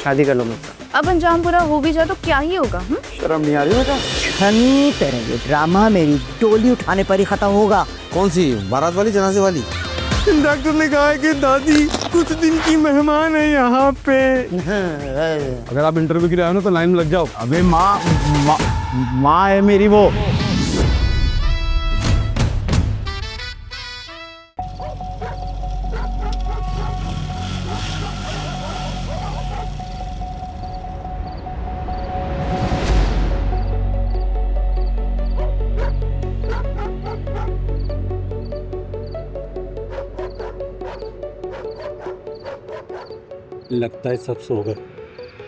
शादी कर लो मुझसे। अब अंजाम बुरा हो भी जाए तो क्या ही होगा? शर्म नहीं आ रही बेटा? छनी तरह ये ड्रामा मेरी डोली उठाने पर ही खत्म होगा। कौन सी बारात वाली, जनाजे वाली? डॉक्टर ने कहा है कि दादी कुछ दिन की मेहमान है यहाँ पे। अगर आप इंटरव्यू के लिए आए ना तो लाइन में लग जाओ। अबे माँ है मेरी वो। लगता है सब सो गए।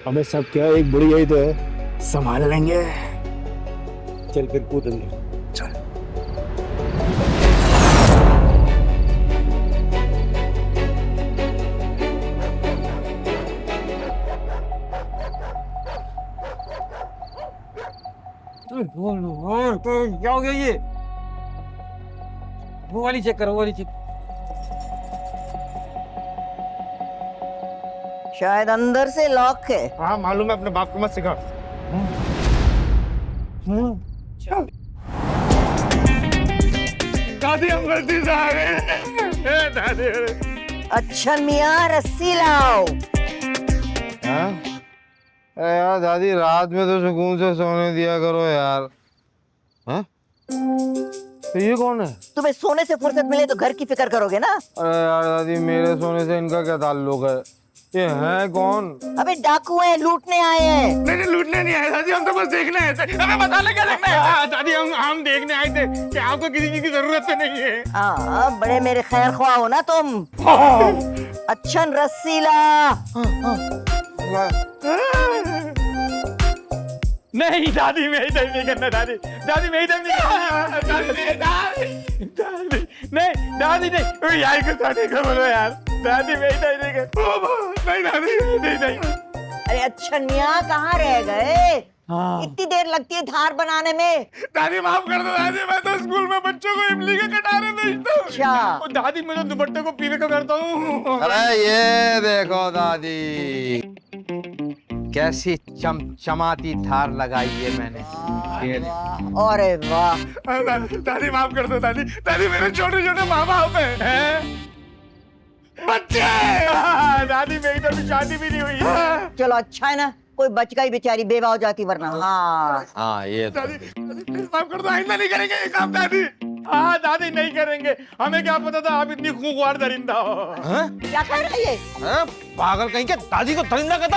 अबे सब क्या, एक बुढ़ी यही तो है, संभाल लेंगे। चल फिर कूदेंगे। चल। क्या हो गया ये? वो वाली चेक करो, वो वाली चेक। शायद अंदर से लॉक है। हाँ मालूम है, अपने बाप को मत सिखा। दादी हम गलती से आ गए। दादी अच्छा मियाँ रस्सी लाओ। अरे यार दादी, रात में तो सुकून से सोने दिया करो यार। हाँ? तो ये कौन है? तुम्हें सोने से फुर्सत मिले तो घर की फिक्र करोगे ना। अरे यार दादी, मेरे सोने से इनका क्या ताल्लुक है? ये है कौन? अबे डाकू हैं, लूटने आए हैं। नहीं लूटने नहीं आए दादी, हम तो बस देखने आए थे। हमें बता ले क्या देखने आए थे? दादी हम देखने आए थे कि आपको किसी चीज की जरूरत तो नहीं है। हाँ बड़े मेरे खैर ख्वाह हो ना तुम। अच्छा रस्सी ला। नहीं दादी, मैं इधर नहीं करना। दादी दादी मैं इधर नहीं करना। दादी नहीं, दादी नहीं यार, को दादी को बोलो यार। दादी मैं इधर नहीं कर। नहीं दादी नहीं। अरे अच्छा मियाँ कहाँ रह गए? इतनी देर लगती है धार बनाने में। दादी माफ कर दो दादी, मैं तो स्कूल में बच्चों को इमली के कटारे भेजता हूँ। अच्छा। दादी मैं तो दुपट्टे को पीने का करता हूँ। अरे ये देखो दादी, कैसी चमचमाती धार लगाई है मैंने। अरे वाह। दादी माफ कर दो दादी। दादी मेरे छोटे छोटे माँ बाप हैं बच्चे। दादी मेरी तो अभी शादी भी नहीं हुई है। चलो अच्छा है ना, कोई बच गई बेचारी, बेवा हो जाती वरना। हाँ ये तो। दादी माफ कर दो, आइंदा नहीं करेंगे ये काम दादी। हाँ दादी नहीं करेंगे। हमें क्या पता था आप इतनी खूंखार दरिंदा हो। क्या कह रहा है ये? पागल कहीं के, दादी को दरिंदा कहता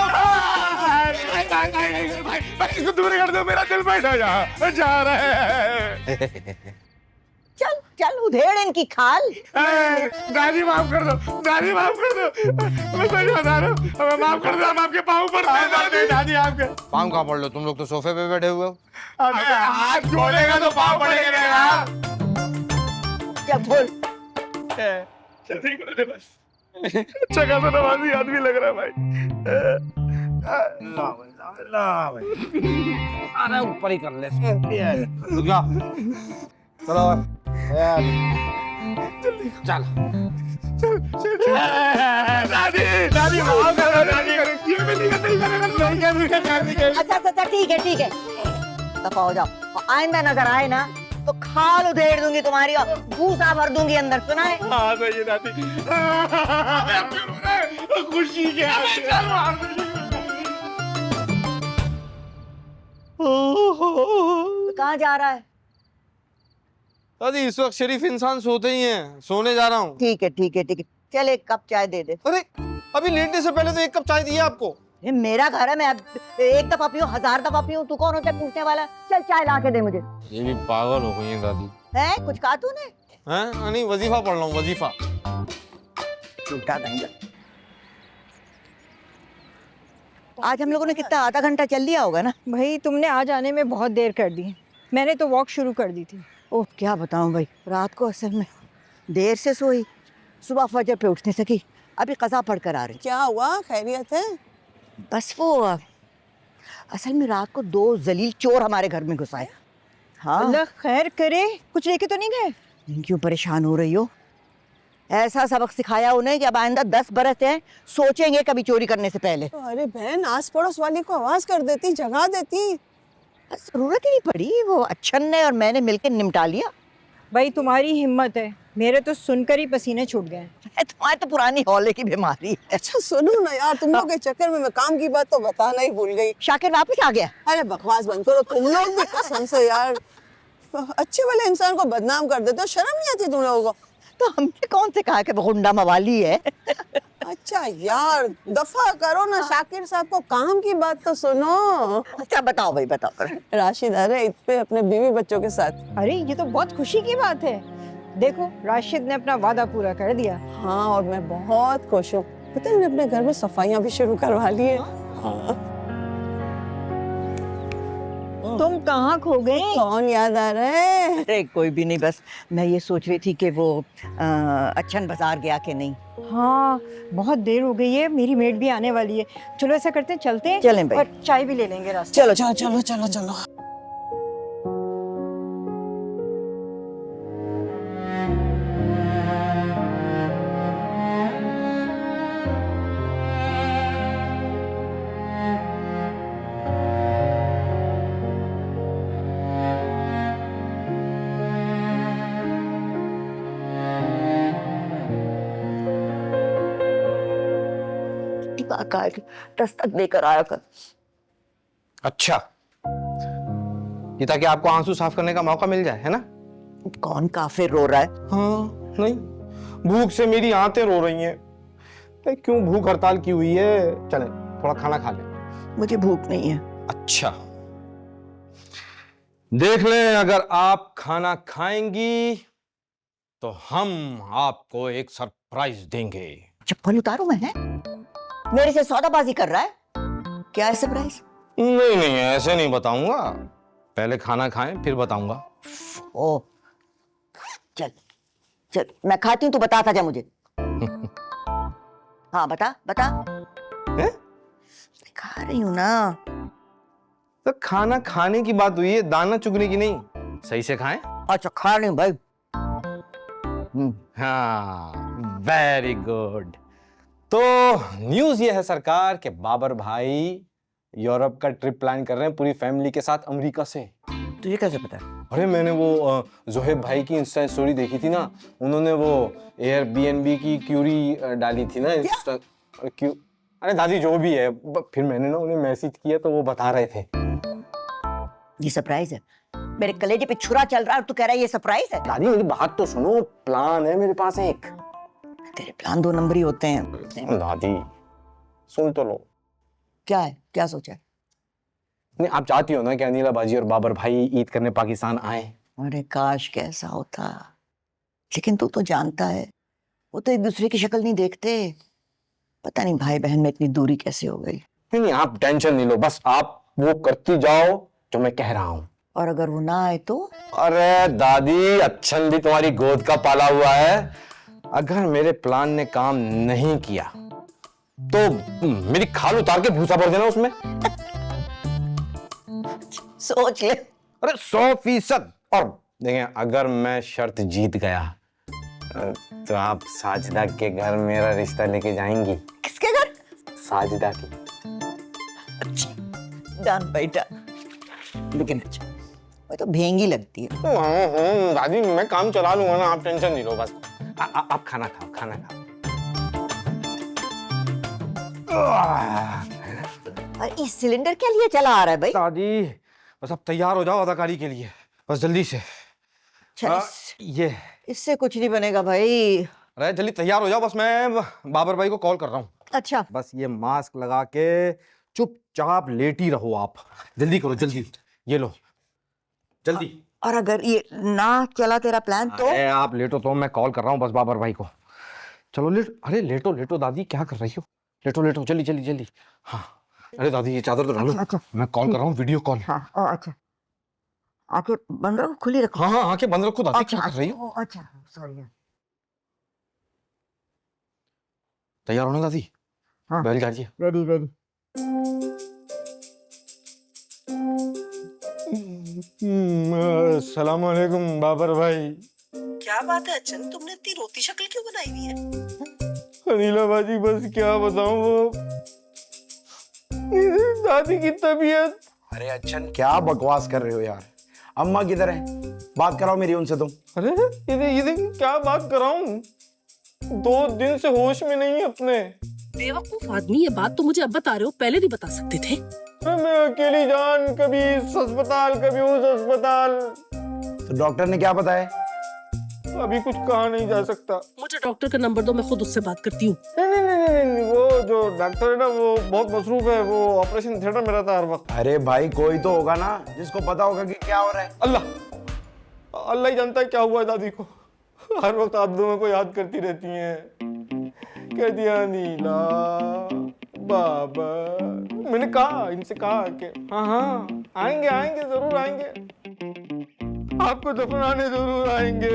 भाई इसको दूर कर दो, मेरा दिल बैठा जा रहा है। चल चल उधेड़ इनकी खाल। दादी माफ कर दो, दादी माफ कर दो। मैं सही बता रहा हूँ, हमें माफ कर दो। हम आपके पाँव पर दादी आपके पाँव कहाँ पड़ लो, तुम लोग तो सोफे पे बैठे हुए हो। हाथ जोड़ेगा तो पाँव पड़ेगा यार। क्या बोल? अच्छा खासा नमाजी आदमी लग रहा है भाई। अरे ऊपर ही कर ले। रुक जा। चलो चल। दादी दादी माफ कर दो दादी। ये भी नहीं करेगा। अच्छा ठीक है दफा हो जाओ। और आइंदा नजर आए ना तो खाल उधेड़ दूंगी तुम्हारी और भूसा भर दूंगी अंदर। सुना है? हाँ सही है दादी। खुशी के कहाँ जा रहा है? दादी इस वक्त शरीफ इंसान सोते ही हैं, सोने जा रहा हूँ। ठीक है चल एक कप चाय दे दे। अरे अभी लेटने से पहले तो एक कप चाय दिया आपको। ये मेरा घर है, मैं अब एक दफा पीऊं, 1000 दफा पीऊं, तू कौन होता है पूछने वाला? चल चाय ला के दे मुझे। ये भी पागल हो गई है दादी। है कुछ कहा तूने? हैं? नहीं वजीफा पढ़ रहा हूँ, वजीफा। झूठा कहेंगे। आज हम लोगों ने कितना आधा घंटा चल लिया होगा ना? भाई तुमने आज आने में बहुत देर कर दी। मैंने तो वॉक शुरू कर दी थी। ओह क्या बताऊं भाई, रात को असल में देर से सोई, सुबह फजर पे उठ नहीं सकी, अभी कज़ा पढ़ कर आ रही। क्या हुआ? खैरियत है? बस वो असल में रात को 2 जलील चोर हमारे घर में घुस आए। हाँ अल्लाह खैर करे, कुछ लेके तो नहीं गए? क्यों परेशान हो रही हो? ऐसा सबक सिखाया उन्हें कि अब आइंदा 10 बरस हैं सोचेंगे कभी चोरी करने से पहले। अरे बहन, आस पड़ोस वाली को आवाज कर देती, जगा देती। जरूरत ही नहीं पड़ी, वो अच्छन ने और मैंने मिलकर निपटा लिया। भाई तुम्हारी हिम्मत है, मेरे तो सुनकर ही पसीने छूट गए। तुम्हारी तो पुरानी हौले की बीमारी है। अच्छा सुनो ना यार, तुम लोग के चक्कर में मैं काम की बात तो बताना ही भूल गई। शाकिर वापस आ गया। अरे बकवास बंद करो, तुम लोग भी कसम से यार अच्छे वाले इंसान को बदनाम कर देते हो, शर्म नहीं आती तुम लोगों को? तो हमने कौन से कहा कि वो गुंडा मवाली है? अच्छा यार, दफा करो ना शाकिर साहब को, काम की बात तो सुनो। अच्छा बताओ भाई, बताओ। राशिद आ रहे ईद पे अपने बीवी बच्चों के साथ। अरे ये तो बहुत खुशी की बात है। देखो राशिद ने अपना वादा पूरा कर दिया। हाँ, और मैं बहुत खुश हूँ। पता है, मैंने अपने घर में सफाइयाँ भी शुरू करवा ली है। हाँ। तुम कहाँ खो गए? कौन याद आ रहा है? अरे कोई भी नहीं, बस मैं ये सोच रही थी कि वो अच्छन बाजार गया कि नहीं। हाँ बहुत देर हो गई है, मेरी मेड भी आने वाली है। चलो ऐसा करते हैं, चलते हैं। चलें भाई। और चाय भी ले लेंगे रास्ते। चलो चलो चलो चलो चलो। दस्तक देकर आया कर। अच्छा, ये ताकि आपको आंसू साफ करने का मौका मिल जाए, है ना? कौन काफिर रो रहा है? हाँ, नहीं, भूख से मेरी आंतें रो रही हैं। अरे क्यों भूख हड़ताल की हुई है? चले थोड़ा खाना खा ले। मुझे भूख नहीं है। अच्छा, देख लें, अगर आप खाना खाएंगी तो हम आपको एक सरप्राइज देंगे। चप्पल उतारू मैं? है मेरे से सौदाबाजी कर रहा है? क्या है सरप्राइज? नहीं नहीं, ऐसे नहीं बताऊंगा, पहले खाना खाएं फिर बताऊंगा। ओ चल चल, मैं खाती हूँ, तू बताता जा मुझे। हाँ बता बता। है? खा रही हूँ ना। तो खाना खाने की बात हुई है, दाना चुगने की नहीं। सही से खाएं। अच्छा खा रही हूँ भाई। हाँ, वेरी गुड। तो न्यूज ये है सरकार कि बाबर भाई यूरोप का ट्रिप प्लान कर रहे हैं पूरी फैमिली के साथ अमेरिका से। तुझे कैसे पता? अरे मैंने वो जोहेब भाई की इंस्टा स्टोरी देखी थी ना, उन्होंने वो एयरबीएनबी की क्यूरी डाली थी ना इंस्टा। क्यों? अरे दादी जो भी है, फिर मैंने ना उन्हें मैसेज किया तो वो बता रहे थे। ये सरप्राइज है? मेरे कलेजे पे छुरा चल रहा है और तू कह रहा है ये सरप्राइज है? दादी मेरी बात तो सुनो, प्लान है मेरे पास एक। तेरे प्लान 2 नंबर ही होते हैं। दादी सुन तो लो। क्या है? क्या सोचा है? नहीं, आप चाहती हो ना कि अनिला बाजी और बाबर भाई ईद करने पाकिस्तान आए? अरे काश कैसा होता, लेकिन तू तो जानता है वो तो एक दूसरे की शक्ल नहीं देखते। पता नहीं भाई बहन में इतनी दूरी कैसे हो गई। नहीं नहीं, आप टेंशन नहीं लो, बस आप वो करती जाओ जो मैं कह रहा हूँ। और अगर वो ना आए तो? अरे दादी, अच्छन भी तुम्हारी गोद का पाला हुआ है। अगर मेरे प्लान ने काम नहीं किया तो मेरी खाल उतार के भूसा भर देना उसमें। सोच ले। अरे 100%। और देखें, अगर मैं शर्त जीत गया तो आप साजिदा के घर मेरा रिश्ता लेके जाएंगी। किसके घर? साजिदा की। अच्छा डन भाई डन। लेकिन अच्छा वो तो भेंगी लगती है। दादी मैं काम चला लूंगा ना, आप टेंशन नहीं लो, बस आप खाना खाओ, खाना खाओ। और इस सिलेंडर के लिए चला आ रहा है भाई? दादी बस अब तैयार हो जाओ अदाकारी के लिए, बस जल्दी से। ये इससे कुछ नहीं बनेगा भाई। अरे जल्दी तैयार हो जाओ, बस मैं बाबर भाई को कॉल कर रहा हूँ। अच्छा बस ये मास्क लगा के चुपचाप लेटी रहो आप। जल्दी करो जल्दी, ये लो जल्दी। और अगर ये ना चला तेरा प्लान तो? अरे आप लेटो तो, मैं कॉल कर रहा हूँ बस बाबर भाई को। चलो लेट, अरे लेटो लेटो दादी, क्या कर रही हो? लेटो लेटो जल्दी जल्दी जल्दी। हाँ अरे दादी ये चादर तो डालो। अच्छा। मैं कॉल कर रहा हूँ, वीडियो कॉल। हाँ ओ, अच्छा आंखें बंद रखो, खुली रखो। हाँ हाँ आंखें बंद रखो दादी। अच्छा, क्या कर रही हो? अच्छा सॉरी। तैयार हो ना दादी? हाँ बैल गाड़िए। Ready ready. अस्सलाम वालेकुम बाबर भाई। क्या क्या बात है अच्चन, तुमने इतनी रोती शक्ल क्यों बनाई हुई है? अनिला बाजी बस क्या बताऊं, वो दादी की तबीयत। अरे अच्छन क्या बकवास कर रहे हो यार, अम्मा किधर है? बात कराओ मेरी उनसे तुम। अरे ये क्या बात कराऊं, 2 दिन से होश में नहीं है अपने। बेवकूफ आदमी, ये बात तो मुझे अब बता रहे हो, पहले नहीं बता सकते थे। मैं अकेली जान, कभी इस अस्पताल कभी उस अस्पताल। तो डॉक्टर ने क्या बताया? अभी कुछ कहा नहीं जा सकता। मुझे डॉक्टर का नंबर दो, मैं खुद उससे बात करती हूँ। नहीं, वो जो डॉक्टर है ना वो बहुत मसरूफ है, वो ऑपरेशन थिएटर में रहता है हर वक्त। अरे भाई कोई तो होगा ना जिसको पता होगा कि क्या हो रहा है। अल्लाह ही जानता है क्या हुआ है दादी को। हर वक्त आप दोनों को याद करती रहती हैं, कहती है अनीला बाबा। मैंने कहा, इनसे कहा कि हाँ आएंगे जरूर आएंगे, आपको दफनाने जरूर आएंगे।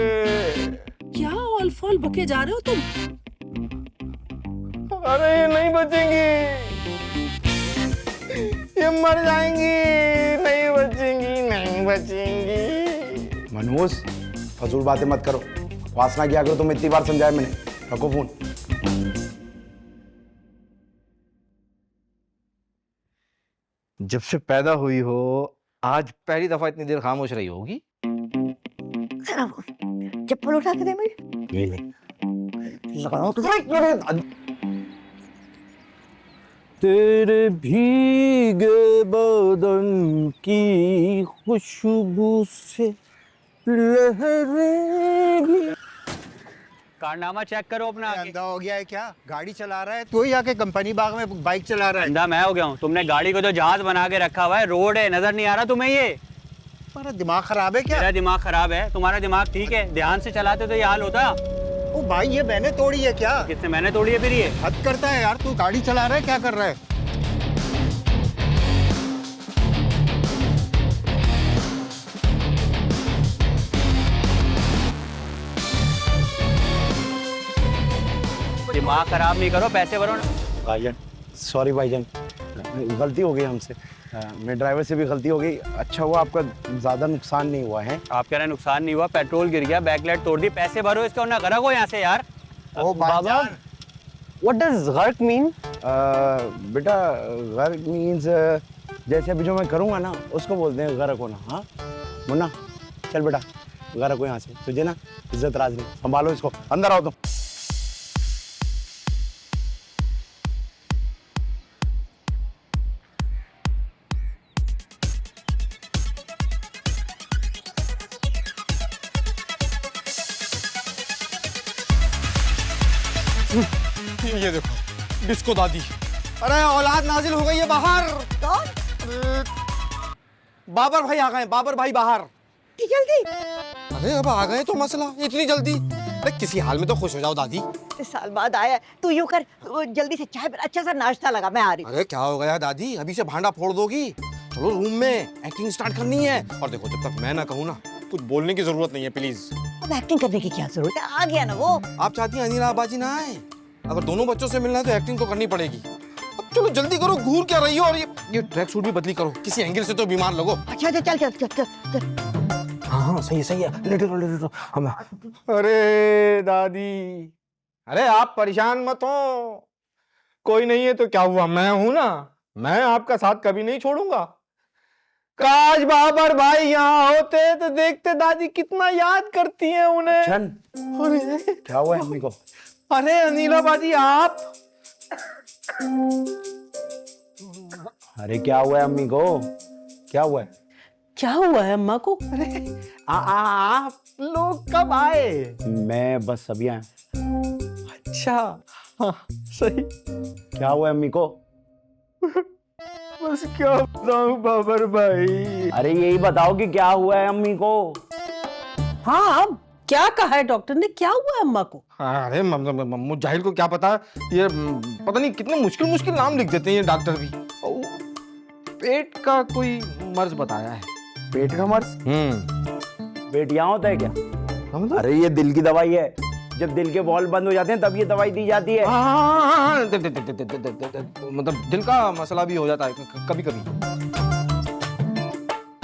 क्या ऑल फॉल बके जा रहे हो तुम? अरे ये नहीं बचेंगी, ये मर जाएंगी, नहीं बचेंगी। मनहूस फजूल बातें मत करो, वासना किया करो, तुम इतनी बार समझाया मैंने। रखो फोन। जब से पैदा हुई हो आज पहली दफा इतनी देर खामोश रही होगी। चप्पल उठा के दे मेरी। लगाओ तो तेरे भीगे बदन की खुशबू से लहरेंगी। कारनामा चेक करो अपना। अंधा हो गया है क्या? गाड़ी चला रहा है तो ही आके कंपनी बाग में बाइक चला रहा है। अंधा मैं हो गया हूँ? तुमने गाड़ी को तो जहाज बना के रखा हुआ है, रोड है, नजर नहीं आ रहा तुम्हें? ये तुम्हारा दिमाग खराब है क्या? मेरा दिमाग खराब है, तुम्हारा दिमाग ठीक है? ध्यान से चलाते तो ये हाल होता। ओ भाई ये मैंने तोड़ी है क्या? किसने मैंने तोड़ी है फिर? ये हद करता है यार, तू गाड़ी चला रहा है, क्या कर रहा है? दिमाग खराब नहीं करो, पैसे भरो ना। भाईजान सॉरी भाईजान, गलती हो गई हमसे, मेरे ड्राइवर से भी गलती हो गई। अच्छा हुआ आपका ज्यादा नुकसान नहीं हुआ है। आप कह रहे हैं नुकसान नहीं हुआ? पेट्रोल गिर गया, बैकलाइट तोड़ दी, पैसे भरो इसका ना करा को यहाँ से यार। ओ बाबा What does गर्क मीन? बेटा गर्क मीन्स जैसे अभी जो मैं करूँगा ना उसको बोलते हैं गर्क होना। हाँ मुन्ना चल बेटा गर्क हो यहाँ से, तुझे ना इज्जत राज नहीं, संभालो इसको, अंदर आओ तुम। ये देखो डिस्को दादी। अरे औलाद नाजिल हो गई है बाहर। बाबर भाई आ गए, बाबर भाई बाहर। जल्दी। अरे अब आ गए तो मसला इतनी जल्दी? अरे किसी हाल में तो खुश हो जाओ दादी। साल बाद आया, तू यूं कर, वो जल्दी से चाय पर अच्छा सा नाश्ता लगा, मैं आ रही हूँ। अरे क्या हो गया दादी, अभी से भांडा फोड़ दोगी? चलो रूम में एक्टिंग स्टार्ट करनी है। और देखो जब तक मैं ना कहूँ ना कुछ बोलने की जरूरत नहीं है प्लीज। अब एक्टिंग करने की क्या जरूरत है, आ गया ना वो। आप चाहती हैं अनिला बाजी ना आए? अगर दोनों बच्चों से मिलना है तो एक्टिंग तो करनी पड़ेगी। अब चलो जल्दी करो, घूर क्या रही हो? और ये ट्रैक सूट भी बदली करो, किसी एंगल से तो बीमार लगो। अच्छा चल चल चल चल चल। हाँ सही है, लेटो हम। अरे दादी, अरे आप परेशान मत हो, कोई नहीं है तो क्या हुआ, मैं हूं ना, मैं आपका साथ कभी नहीं छोड़ूंगा। काश बाबर भाई यहाँ होते तो देखते दादी कितना याद करती हैं उन्हें। अरे क्या हुआ है अम्मी को? अरे अनिला बाजी आप। अरे क्या हुआ है अम्मी को? क्या हुआ है? क्या हुआ है अम्मा को? अरे आप लोग कब आए? मैं बस अभी आया। अच्छा हाँ सही। क्या हुआ है अम्मी को? बस क्या बताऊं बाबर भाई। अरे यही बताओ कि क्या हुआ है अम्मी को? हाँ क्या कहा है डॉक्टर ने, क्या हुआ है अम्मा को? अरे मुजाहिल को क्या पता, ये पता नहीं कितने मुश्किल नाम लिख देते हैं ये डॉक्टर भी। पेट का कोई मर्ज बताया है। पेट का मर्ज? पेट यहाँ होता है क्या? अरे ये दिल की दवाई है, जब दिल के बॉल बंद हो जाते हैं तब ये दवाई दी जाती है। मतलब दिल का मसला भी हो जाता है कभी कभी।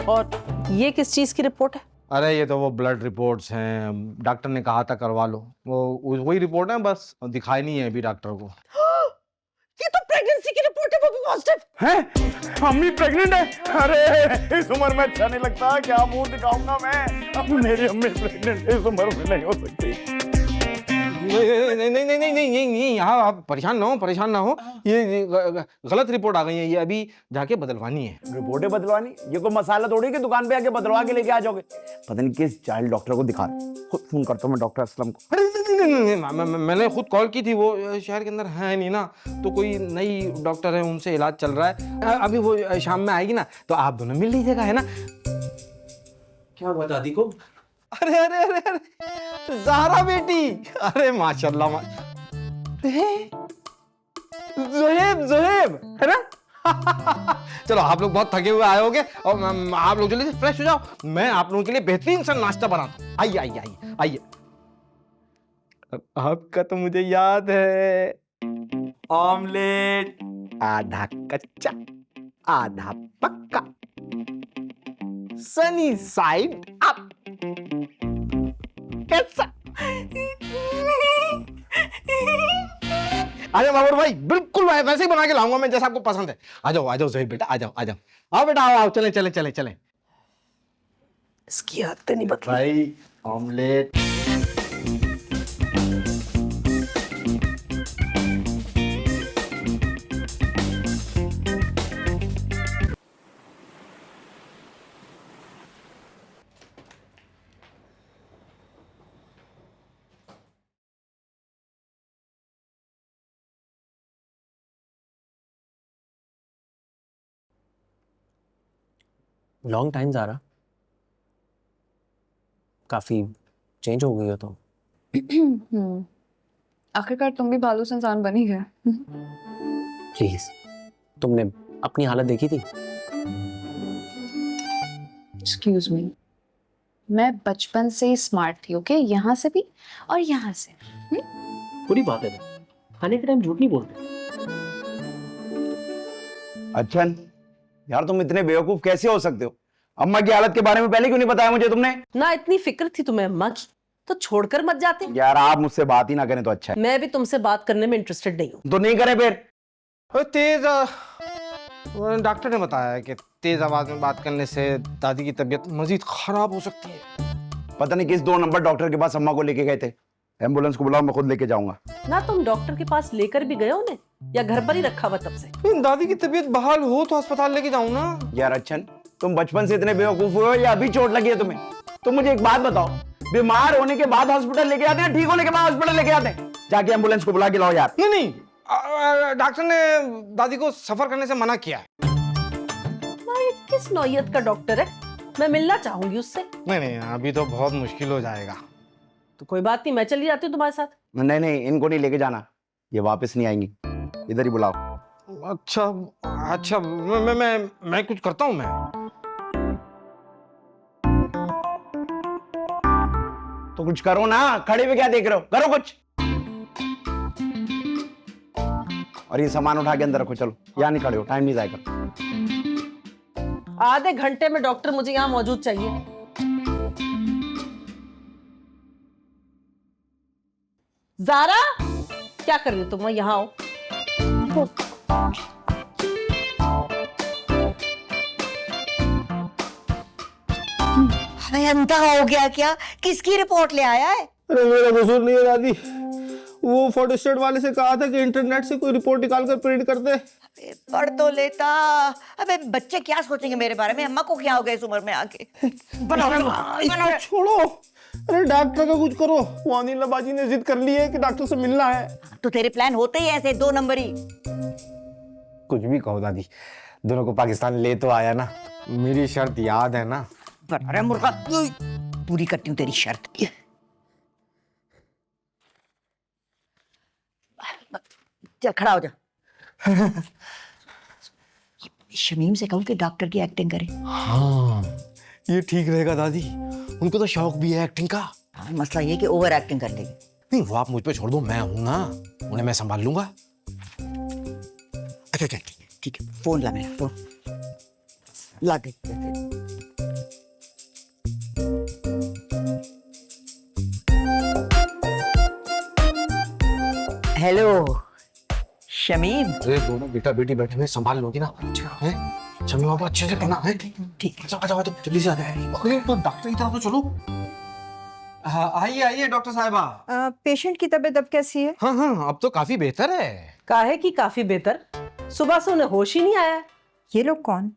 और ये किस चीज की रिपोर्ट है? अरे ये तो वो ब्लड रिपोर्ट्स हैं, डॉक्टर ने कहा था करवा लो, वो वही रिपोर्ट है, बस दिखाई नहीं है अभी डॉक्टर को। ये तो प्रेगनेंसी की रिपोर्ट है, वो भी पॉजिटिव हैं? अम्मी प्रेग्नेंट है? अरे इस उम्र में अच्छा नहीं लगता, क्या मुंह दिखाऊंगा मैं? अब मेरी अम्मी प्रेग्नेंट इस उम्र में नहीं हो सकती। नहीं नहीं नहीं नहीं नहीं नहीं, यहाँ आप परेशान ना हो, ये गलत रिपोर्ट आ गई है, ये अभी जाके बदलवानी है। रिपोर्टें बदलवानी? ये कोई मसाला थोड़ी कि दुकान पे आके बदलवा के लेके आ जाओगे। पता नहीं किस चाइल्ड डॉक्टर को दिखा रहे। खुद फोन करता हूँ मैं डॉक्टर असलम को। अरे नहीं, मैंने खुद कॉल की थी, वो शहर के अंदर है नहीं ना, तो कोई नई डॉक्टर है, उनसे इलाज चल रहा है, अभी वो शाम में आएगी ना, तो आप दोनों मिल लीजिएगा, है ना? क्या हुआ दादी को? अरे अरे अरे अरे ज़हरा बेटी, अरे माशाल्लाह, ज़ोहेब है ना? चलो आप लोग बहुत थके हुए आए होगे, और आप लोग जल्दी से फ्रेश हो जाओ, मैं आप लोगों के लिए बेहतरीन सा नाश्ता बनाता हूँ। आइए आइए आइए आइए। आपका तो मुझे याद है, ऑमलेट आधा कच्चा आधा पक्का, सनी साइड अप, कैसा? आजा बाबर भाई, बिल्कुल वैसे ही बना के लाऊंगा मैं जैसा आपको पसंद है। आ जाओ ज़ोहेब बेटा, आ जाओ आओ बेटा, आओ चले। इसकी आदतें नहीं बदली भाई ऑमलेट। लॉन्ग टाइम जा रहा, काफी चेंज हो गई हो तो। आखिरकार तुम भी भालू से इंसान बन ही गए। प्लीज, तुमने अपनी हालत देखी थी? एक्सक्यूज मी, मैं बचपन से ही स्मार्ट थी, ओके? यहाँ से भी और यहाँ से। बुरी बात है ना, खाने के टाइम झूठ नहीं बोलते। अच्छा यार, तुम इतने बेवकूफ कैसे हो सकते हो? अम्मा की हालत के बारे में पहले क्यों नहीं बताया मुझे तुमने? ना इतनी फिक्र थी तुम्हें अम्मा की, तो छोड़कर मत जाते। यार आप मुझसे बात ही ना करें तो अच्छा है। मैं भी तुमसे बात करने में इंटरेस्टेड नहीं हूँ। तो नहीं करें फिर? डॉक्टर ने बताया है कि तेज आवाज में बात करने से दादी की तबीयत मजीद खराब हो सकती है। पता नहीं किस 2 नंबर डॉक्टर के पास अम्मा को लेके गए थे। एम्बुलेंस को बुलाओ, मैं खुद लेके जाऊंगा। ना तुम डॉक्टर के पास लेकर भी गए उन्हें, या घर पर ही रखा हुआ तब से? दादी की तबीयत बहाल हो तो अस्पताल लेके जाऊं ना। यार अच्छन, तुम बचपन से इतने बेवकूफ हो या अभी चोट लगी है तुम्हें? तो मुझे एक बात बताओ, बीमार होने के बाद हॉस्पिटल लेके आते हैं, ठीक होने के बाद हॉस्पिटल लेके आते हैं? जाके एम्बुलेंस को बुला के लाओ यार। नहीं, डॉक्टर ने दादी को सफर करने से मना किया है। ये किस नौयत का डॉक्टर है? मैं मिलना चाहूंगी उससे। नहीं, अभी तो बहुत मुश्किल हो जाएगा। तो कोई बात नहीं, मैं चली जाती हूँ तुम्हारे साथ। नहीं, इनको नहीं लेके जाना, ये वापस नहीं आएंगी, इधर ही बुलाओ। अच्छा, मैं कुछ करता हूँ। मैं तो कुछ करो ना, खड़े हुए क्या देख रहे हो? करो कुछ। और ये सामान उठा के अंदर रखो, चलो। यहाँ नहीं खड़े हो, टाइम नहीं जाएगा। आधे घंटे में डॉक्टर मुझे यहाँ मौजूद चाहिए। ज़ारा, क्या कर रही हो तुम? यहाँ आओ। अबे अंधा हो गया क्या? किसकी रिपोर्ट ले आया है? अरे मेरा कसूर नहीं है दादी, वो फोटोस्टेट वाले से कहा था कि इंटरनेट से कोई रिपोर्ट निकाल कर प्रिंट कर दे। अबे पढ़ तो लेता। अबे बच्चे क्या सोचेंगे मेरे बारे में? अम्मा को क्या हो गया इस उम्र में आके? बनाओ। छोड़ो, अरे डॉक्टर का कुछ करो। वो अनिल नबाजी ने जिद कर ली है कि डॉक्टर से मिलना है। तो तेरे प्लान होते ही ऐसे 2 नंबरी। कुछ भी कहो दादी, दोनों को पाकिस्तान ले तो आया ना। मेरी शर्त याद है ना? अरे मुर्गा, पूरी करती हूँ तेरी शर्त। चल खड़ा हो जा। शमीम से कहूँ कि डॉक्टर की एक्टिंग करे। हाँ, ये ठीक रहेगा दादी, उनको तो शौक भी है एक्टिंग का। मसला ये कि ओवर एक्टिंग कर लेगी। नहीं, वो आप मुझ पे छोड़ दो, मैं हूं ना, उन्हें मैं संभाल लूंगा। अच्छा ठीक है, फोन ला, मेरा फोन ला दे। हेलो शमीम। अरे दोनों बेटा बेटी बैठे हुए संभाल लोगी ना हैं? शम्मी बाबा अच्छे से करना है। ठीक है। आ जाओ जल्दी से आ जाओ। अरे तो डॉक्टर की तरफ तो चलो। हाँ आइए आइए डॉक्टर साहिबा। पेशेंट की तबीयत अब कैसी है? हाँ हाँ अब तो काफी बेहतर है। काहे की काफी बेहतर? सुबह से उन्हें होश ही नहीं आया। ये लोग कौन?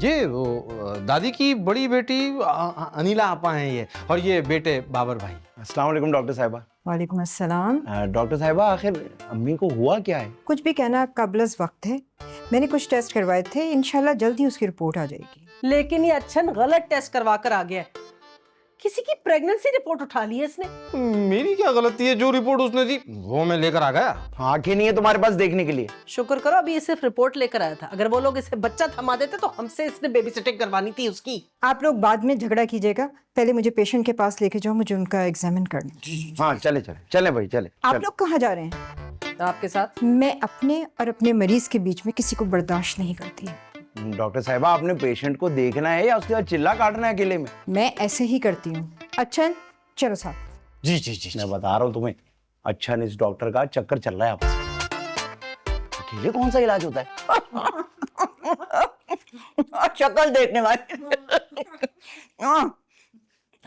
ये वो दादी की बड़ी बेटी अनिला आपा हैं ये, और ये बेटे बाबर भाई। अस्सलाम वालेकुम डॉक्टर साहिबा। वालेकुम अस्सलाम। डॉक्टर साहिबा आखिर अम्मी को हुआ क्या है? कुछ भी कहना कबलस वक्त है। मैंने कुछ टेस्ट करवाए थे, इंशाल्लाह जल्दी उसकी रिपोर्ट आ जाएगी। लेकिन ये अच्छन गलत टेस्ट करवा कर आ गया है। किसी की प्रेगनेंसी रिपोर्ट उठा ली है इसने। मेरी क्या गलती है? जो रिपोर्ट उसने दी वो मैं लेकर आ गया। आंखें नहीं है तुम्हारे पास देखने के लिए? शुक्र करो अभी ये सिर्फ रिपोर्ट लेकर आया था। अगर वो लोग इसे बच्चा थमा देते तो हमसे इसने बेबी सिटिंग करवानी थी उसकी। आप लोग बाद में झगड़ा कीजिएगा, पहले मुझे पेशेंट के पास लेके जाओ, मुझे उनका एग्जामिन करना। हाँ चले चले चले भाई चले। आप लोग कहाँ जा रहे हैं? आपके साथ। मैं अपने और अपने मरीज के बीच में किसी को बर्दाश्त नहीं करती। डॉक्टर साहिबा आपने पेशेंट को देखना है या उसके बाद चिल्ला काटना है अकेले में? मैं ऐसे ही करती हूँ। अच्छा चलो साहब। जी जी जी मैं बता रहा हूँ तुम्हें, अच्छा इस डॉक्टर का चक्कर चल रहा है आपस में। अकेले कौन सा इलाज होता है? शक्ल देखने वाले।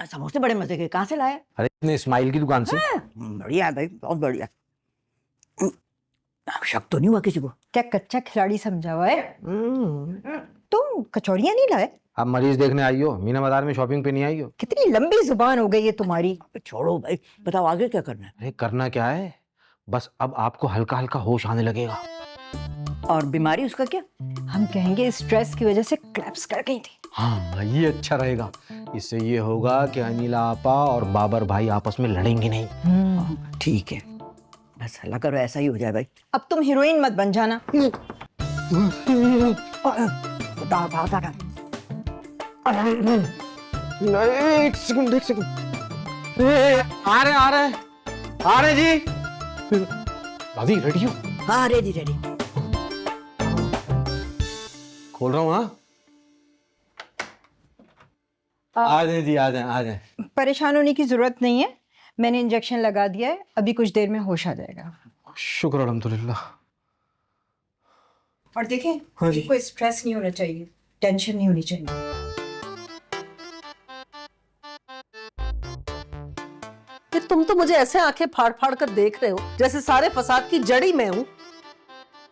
समोसे बड़े मजे के, कहाँ से लाए? अरे इतने स्माइल की दुकान से। बढ़िया है भाई, बहुत बढ़िया। शक तो नहीं हुआ किसी को? क्या कच्चा खिलाड़ी समझा हुआ है? तुम कचौड़ियाँ नहीं लाए? आप मरीज देखने आई हो, मीना बाजार में शॉपिंग पे नहीं आई हो। कितनी लंबी जुबान हो गई है तुम्हारी। छोड़ो भाई, बताओ आगे क्या करना है? अरे करना क्या है, बस अब आपको हल्का हल्का होश आने लगेगा। और बीमारी उसका क्या? हम कहेंगे स्ट्रेस की वजह से क्लैप्स कर गई थी। हाँ ये अच्छा रहेगा। इससे ये होगा कि अनिला आपा और बाबर भाई आपस में लड़ेंगे नहीं। ठीक है, बस अल्लाह करो ऐसा ही हो जाए भाई। अब तुम हीरोइन मत बन जाना। एक सेकंड। आ रहे जी। दादी रेडी हो? हाँ रेडी रेडी। खोल रहा हूँ। हाँ आ जाए जी, आ जाए। परेशान होने की जरूरत नहीं है, मैंने इंजेक्शन लगा दिया है, अभी कुछ देर में होश आ जाएगा। शुक्र अल्हम्दुलिल्लाह। और देखें, हाँ जी। कोई स्ट्रेस नहीं होना चाहिए, टेंशन नहीं होनी चाहिए। कि तुम तो मुझे ऐसे आंखें फाड़ फाड़ कर देख रहे हो जैसे सारे फसाद की जड़ी मैं हूँ।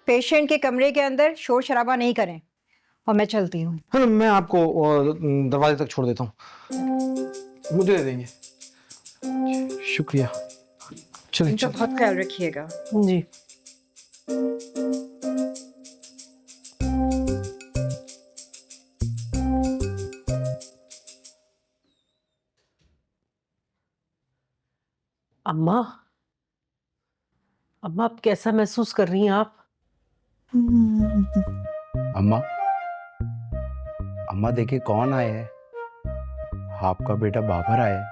पेशेंट के कमरे के अंदर शोर शराबा नहीं करें, और मैं चलती हूँ। हाँ मैं आपको दरवाजे तक छोड़ देता हूँ, मुझे दे देंगे। शुक्रिया। चलिए इनका बहुत ख्याल रखिएगा। जी। अम्मा, अम्मा अब कैसा महसूस कर रही हैं आप? अम्मा, अम्मा देखिए कौन आया है। आपका बेटा बाबर आया है।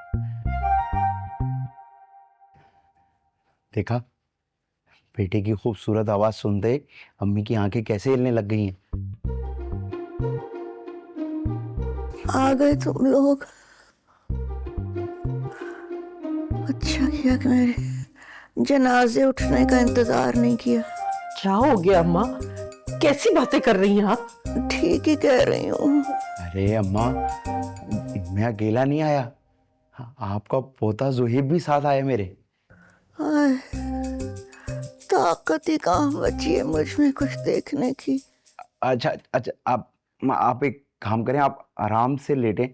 देखा, बेटे की खूबसूरत आवाज सुनते अम्मी की आंखें कैसे हिलने लग गई हैं। आ गए तुम लोग। अच्छा किया कि मेरे जनाजे उठने का इंतजार नहीं किया। क्या हो गया अम्मा? कैसी बातें कर रही हैं आप? ठीक ही कह रही हूँ। अरे अम्मा, मैं अकेला नहीं आया, आपका पोता जुहेब भी साथ आया मेरे। ताकत ही कहाँ बची है मुझ में कुछ देखने की। अच्छा आप एक काम करें, आप आराम से लेटें,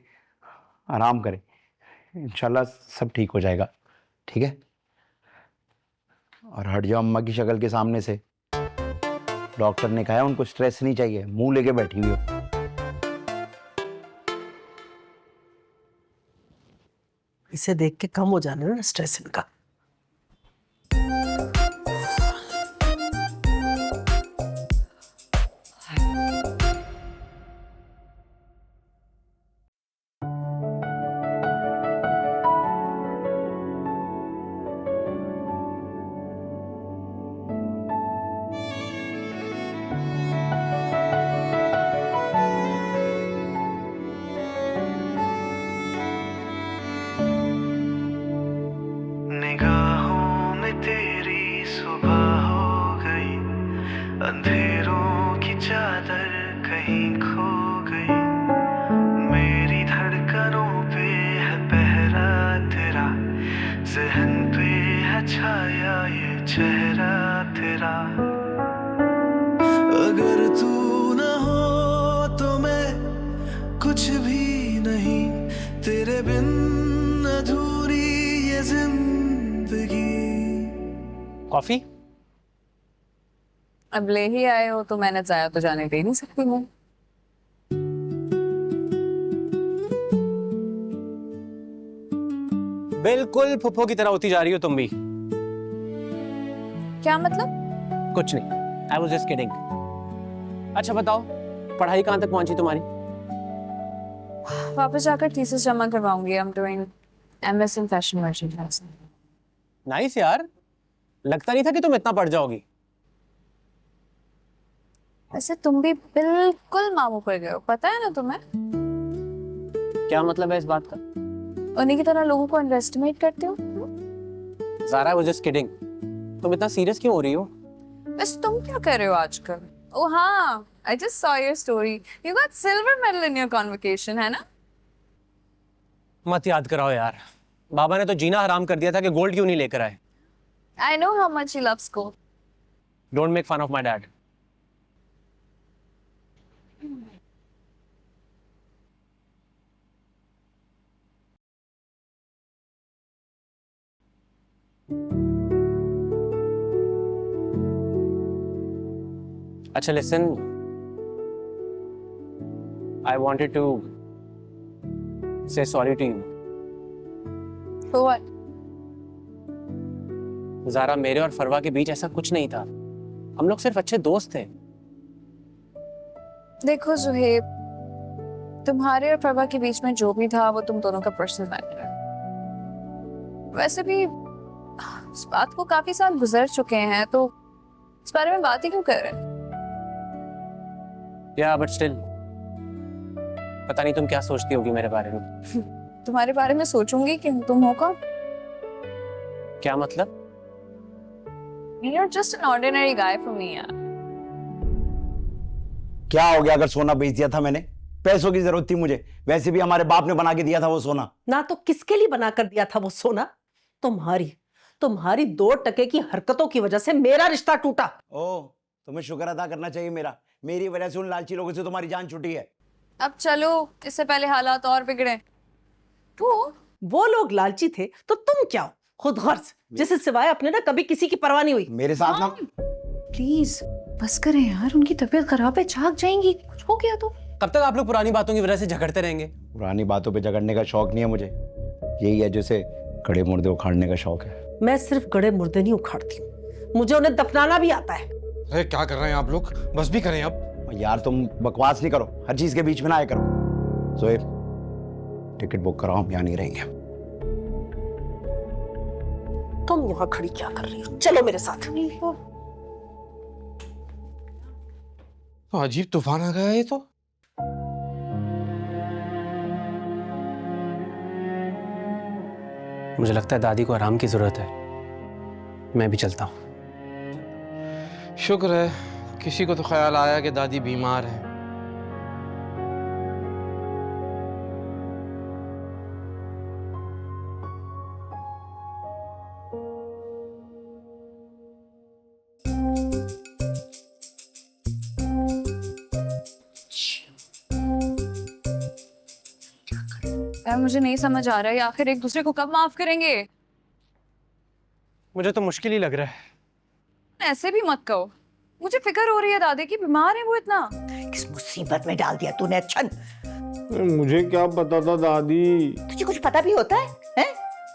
आराम करें, इंशाल्लाह सब ठीक हो जाएगा। ठीक है? और हट जाओ अम्मा की शक्ल के सामने से। डॉक्टर ने कहा है उनको स्ट्रेस नहीं चाहिए, मुंह लेके बैठी हुई हो। इसे देख के कम हो जाने ना स्ट्रेस इनका। कॉफी? अब ले ही आए हो तो मैंने जाया तो जाने दे नहीं सकती मैं। बिल्कुल फुफ्फो की तरह होती जा रही हो तुम भी। क्या मतलब? कुछ नहीं, आई वाज जस्ट किडिंग। अच्छा बताओ, पढ़ाई कहाँ तक पहुंची तुम्हारी? वापस जाकर थीसिस जमा करवाऊंगी। I am doing MS in fashion merchandising. Nice यार, लगता नहीं था कि तुम इतना पढ़ जाओगी। वैसे तुम भी बिल्कुल मामू पर गए हो, पता है ना तुम्हें? क्या मतलब है इस बात का? उन्हीं की तरह लोगों को अंडरएस्टिमेट करते हो। Zara, I was just kidding. तुम इतना सीरियस क्यों हो रही हो? वैसे तुम क्या कर रहे हो आजकल? ओह हाँ, I just saw your story. You got silver medal in your convocation, है ना? मत याद कराओ यार, बाबा ने तो जीना हराम कर दिया था कि गोल्ड क्यों नहीं लेकर आए। I know how much he loves gold. Don't make fun of my dad. अच्छा listen, I wanted to say sorry to you. For what? Zaara, मेरे और फरवा के बीच ऐसा कुछ नहीं था। हम लोग सिर्फ अच्छे दोस्त थे। देखो जुहेब, तुम्हारे और फरवा के बीच में जो भी था वो तुम दोनों का पर्सनल मैटर है। वैसे भी इस बात को काफी साल गुजर चुके हैं, तो इस बारे में बात ही क्यों कर रहे हैं? या बट स्टिल, पता नहीं तुम क्या सोचती होगी मेरे बारे में। तुम्हारे बारे में सोचूंगी कि तुम हो कौन? क्या मतलब? You're just an ordinary guy for me, यार। क्या हो गया अगर सोना बेच दिया था मैंने? पैसों की जरूरत थी मुझे, वैसे भी हमारे बाप ने बना के दिया था वो सोना। ना तो किसके लिए बना कर दिया था वो सोना? तुम्हारी 2 टके की हरकतों की वजह से मेरा रिश्ता टूटा। ओ, तुम्हें शुक्र अदा करना चाहिए मेरी वजह से उन लालची लोगों से तुम्हारी जान छूटी है। अब चलो, इससे पहले हालात और बिगड़े। वो लोग लालची थे तो तुम क्या हो? खुद गर्ज, जिसे सिवाय अपने ना कभी किसी की परवाह नहीं हुई। मेरे साथ ना प्लीज बस करें यार, उनकी तबीयत खराब है, जाग जाएंगी, कुछ हो गया तो। कब तक आप लोग पुरानी बातों की वजह से झगड़ते रहेंगे? पुरानी बातों पे झगड़ने का शौक नहीं है मुझे, यही है जैसे गड़े मुर्दे उखाड़ने का शौक है। मैं सिर्फ गड़े मुर्दे नहीं उखाड़ती हूँ, मुझे उन्हें दफनाना भी आता है। अरे क्या कर रहे हैं आप लोग? बस भी करें अब। यार तुम बकवास नहीं करो, हर चीज के बीच में ना आया करो। जोएब, टिकट बुक कराओ, हम यहाँ नहीं रहेंगे। तुम यहाँ खड़ी क्या कर रही हो? चलो मेरे साथ। तो अजीब तूफान आ गया ये तो। मुझे लगता है दादी को आराम की जरूरत है, मैं भी चलता हूँ। शुक्र है किसी को तो ख्याल आया कि दादी बीमार है। यार मुझे नहीं समझ आ रहा है, आखिर एक दूसरे को कब माफ करेंगे? मुझे तो मुश्किल ही लग रहा है। ऐसे भी मत कहो, मुझे फिक्र हो रही है दादी की, बीमार है वो इतना। किस मुसीबत में डाल दिया तूने अच्छन। मुझे क्या पता था दादी। तुझे कुछ पता भी होता है?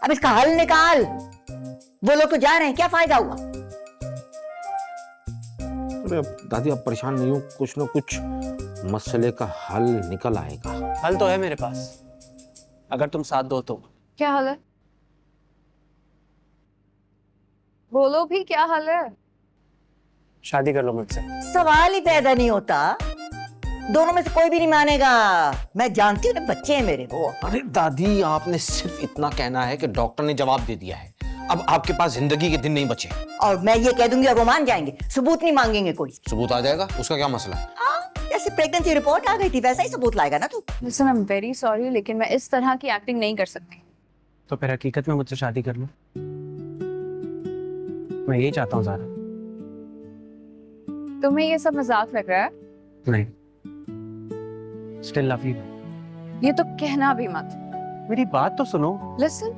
अब इसका हल निकाल। वो लोग तो जा रहे हैं, क्या फायदा हुआ? अरे दादी आप परेशान नहीं हो, कुछ ना कुछ मसले का हल निकल आएगा। हल तो है मेरे पास, अगर तुम साथ दो तो। क्या हाल है? बोलो भी, क्या हाल है? शादी कर लो मुझसे। सवाल ही पैदा नहीं होता, दोनों में से कोई भी नहीं मानेगा। मैं जानती हूँ बच्चे हैं मेरे वो। अरे दादी आपने सिर्फ इतना कहना है कि डॉक्टर ने जवाब दे दिया है, अब आपके पास जिंदगी के दिन नहीं बचे। और मैं ये कह दूंगी और वो मान जाएंगे, सबूत नहीं मांगेंगे कोई। सबूत आ जाएगा, उसका क्या मसला है? जैसे प्रेगनेंसी रिपोर्ट आ गई थी वैसा ही सबूत लाएगा ना तू। Listen, I'm very sorry, लेकिन मैं इस तरह की एक्टिंग नहीं कर सकती। तो फिर हकीकत में मुझसे शादी कर लो, मैं यही चाहता हूँ ज़ारा। तुम्हें ये सब मजाक लग रहा है? नहीं, स्टिल लव यू। ये तो कहना भी मत। मेरी बात तो सुनो। Listen,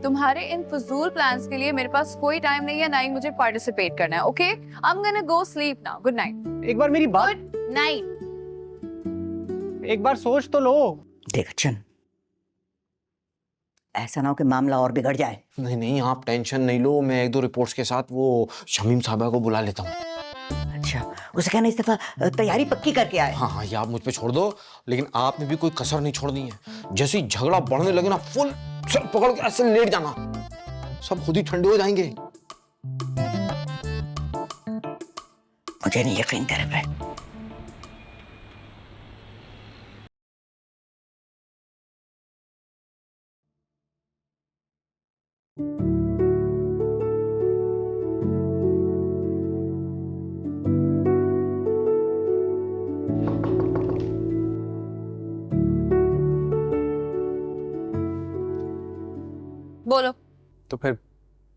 तुम्हारे इन फजूल प्लान्स के लिए मेरे पास कोई टाइम नहीं है, ना ही मुझे पार्टिसिपेट करना है। Okay, I am gonna go sleep now. Good night. एक बार मेरी बात, गुड नाइट। एक बार सोच तो लो। देख अच्छन, ऐसा ना हो कि मामला और बिगड़ जाए। नहीं नहीं, आप टेंशन नहीं लो, मैं 1-2 रिपोर्ट्स के साथ वो शमीम साहबा को बुला लेता हूँ। अच्छा, उसे कहना इस दफा तैयारी पक्की करके आए। हाँ हाँ, ये आप मुझ पे छोड़ दो, लेकिन आपने भी कोई कसर नहीं छोड़नी है। जैसे ही झगड़ा बढ़ने लगे ना, फुल सर पकड़ के ऐसे लेट जाना, सब खुद ही ठंडे हो जाएंगे। मुझे नहीं यकीन तेरे पे। बोलो। तो फिर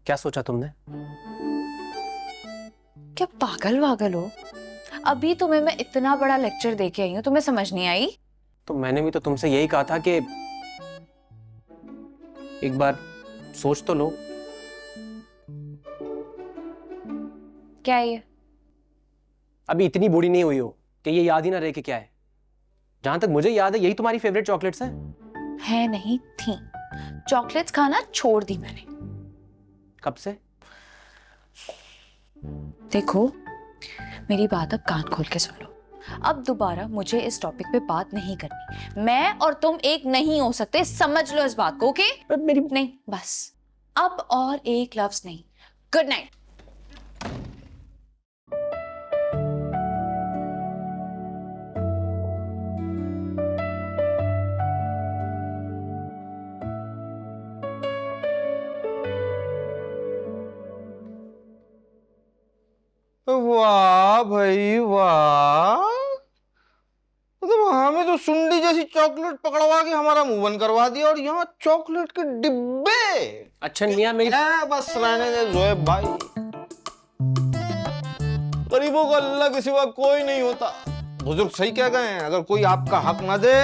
क्या सोचा तुमने? क्या पागल वागल हो? अभी तुम्हें मैं इतना बड़ा लेक्चर दे के आई हूँ, तुम्हें समझ नहीं आई? तो मैंने भी तो तुमसे यही कहा था कि एक बार सोच तो लो। क्या है ये? अभी इतनी बूढ़ी नहीं हुई हो कि ये याद ही ना रहे कि क्या है। जहां तक मुझे याद है यही तुम्हारी फेवरेट चॉकलेट्स हैं। है नहीं थी। चॉकलेट्स खाना छोड़ दी मैंने। कब से? देखो, मेरी बात अब कान खोल के सुन लो। अब दोबारा मुझे इस टॉपिक पे बात नहीं करनी। मैं और तुम एक नहीं हो सकते, समझ लो इस बात को। ओके? मेरी नहीं, बस अब और एक लफ्ज नहीं। Good night. वाह भाई वाह, मतलब हमें तो सुंडी जैसी चॉकलेट पकड़वा के हमारा मुंह बंद करवा दिया, और यहाँ चॉकलेट के डिब्बे। अच्छा मियां, मेरी बस रहने दे जोएब भाई, गरीबों को अल्लाह के सिवा कोई नहीं होता। बुजुर्ग सही कह गए हैं, अगर कोई आपका हक ना दे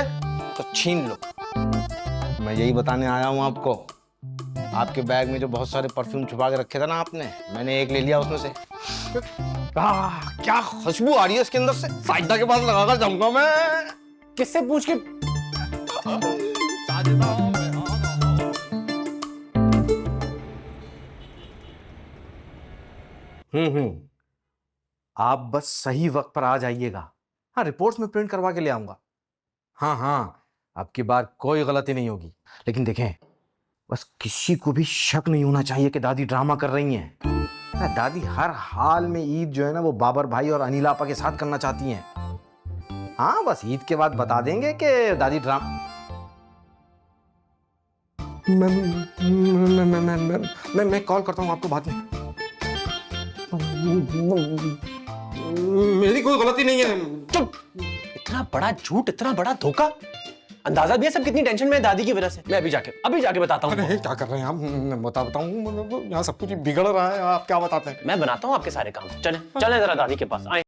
तो छीन लो। मैं यही बताने आया हूँ आपको। आपके बैग में जो बहुत सारे परफ्यूम छुपा के रखे थे ना आपने, मैंने एक ले लिया उसमें से। क्या खुशबू आ रही है इसके अंदर से। साजिदा के पास लगाकर जाऊंगा मैं। किससे पूछ के? आप बस सही वक्त पर आ जाइएगा। हाँ, रिपोर्ट्स में प्रिंट करवा के ले आऊंगा। हाँ हाँ, अब की बार कोई गलती नहीं होगी। लेकिन देखें, बस किसी को भी शक नहीं होना चाहिए कि दादी ड्रामा कर रही हैं। दादी हर हाल में ईद जो है ना वो बाबर भाई और अनिल आपा के साथ करना चाहती हैं। हाँ, बस ईद के बाद बता देंगे कि दादी ड्रामा। मैं कॉल करता हूँ आपको बाद में। मेरी कोई गलती नहीं है। चुप! इतना बड़ा झूठ, इतना बड़ा धोखा। अंदाजा भी है सब कितनी टेंशन में है दादी की वजह से। मैं अभी जाके बताता हूँ। अरे क्या कर रहे हैं आप? मैं बताऊँ, मतलब यहाँ सब कुछ बिगड़ रहा है, आप क्या बताते हैं? मैं बनाता हूँ आपके सारे काम। चले जरा दादी के पास आए।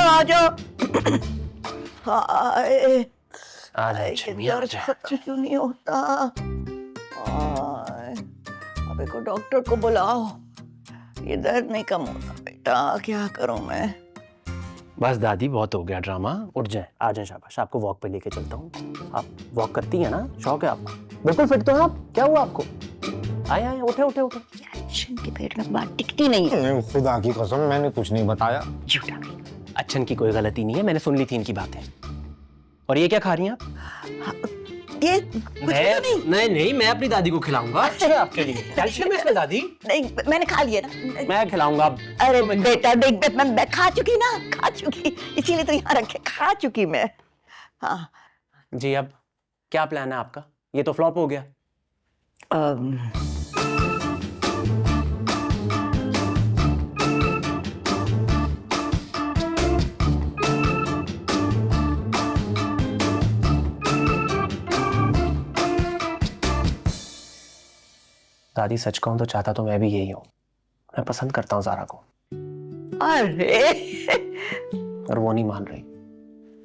आ जाओ। दर्द खत्म क्यों नहीं होता? अबे को डॉक्टर को बुलाओ, ये दर्द नहीं कम होता बेटा। क्या करूं मैं? बस दादी, बहुत हो गया ड्रामा। उठ जाए, आ जाए, शाबाश। आपको वॉक पे लेके चलता हूँ। आप वॉक करती हैं ना? शौक है आपको? बिल्कुल फिट तो है आप। क्या हुआ आपको? आए उठे। अच्छन के पेट में बात टिकती नहीं है। खुदा की कसम, मैंने कुछ नहीं बताया। झूठा। अच्छन की कोई गलती नहीं है, मैंने सुन ली थी इनकी बातें। और ये क्या खा रही हैं आप? ये कुछ नहीं, मैं अपनी दादी को खिलाऊंगा। अच्छा, आपके लिए कैल्शियम है इसमें दादी। नहीं, मैंने खा लिया ना। मैं खिलाऊंगा अब। अरे बेटा देख, मैं खा चुकी ना, इसीलिए तो यहाँ रखे। खा चुकी मैं। हाँ जी, अब क्या प्लान है आपका? ये तो फ्लॉप हो गया। दादी सच कहूं तो चाहता तो मैं भी यही हूं। मैं पसंद करता हूं ज़ारा को, अरे और वो नहीं मान रही।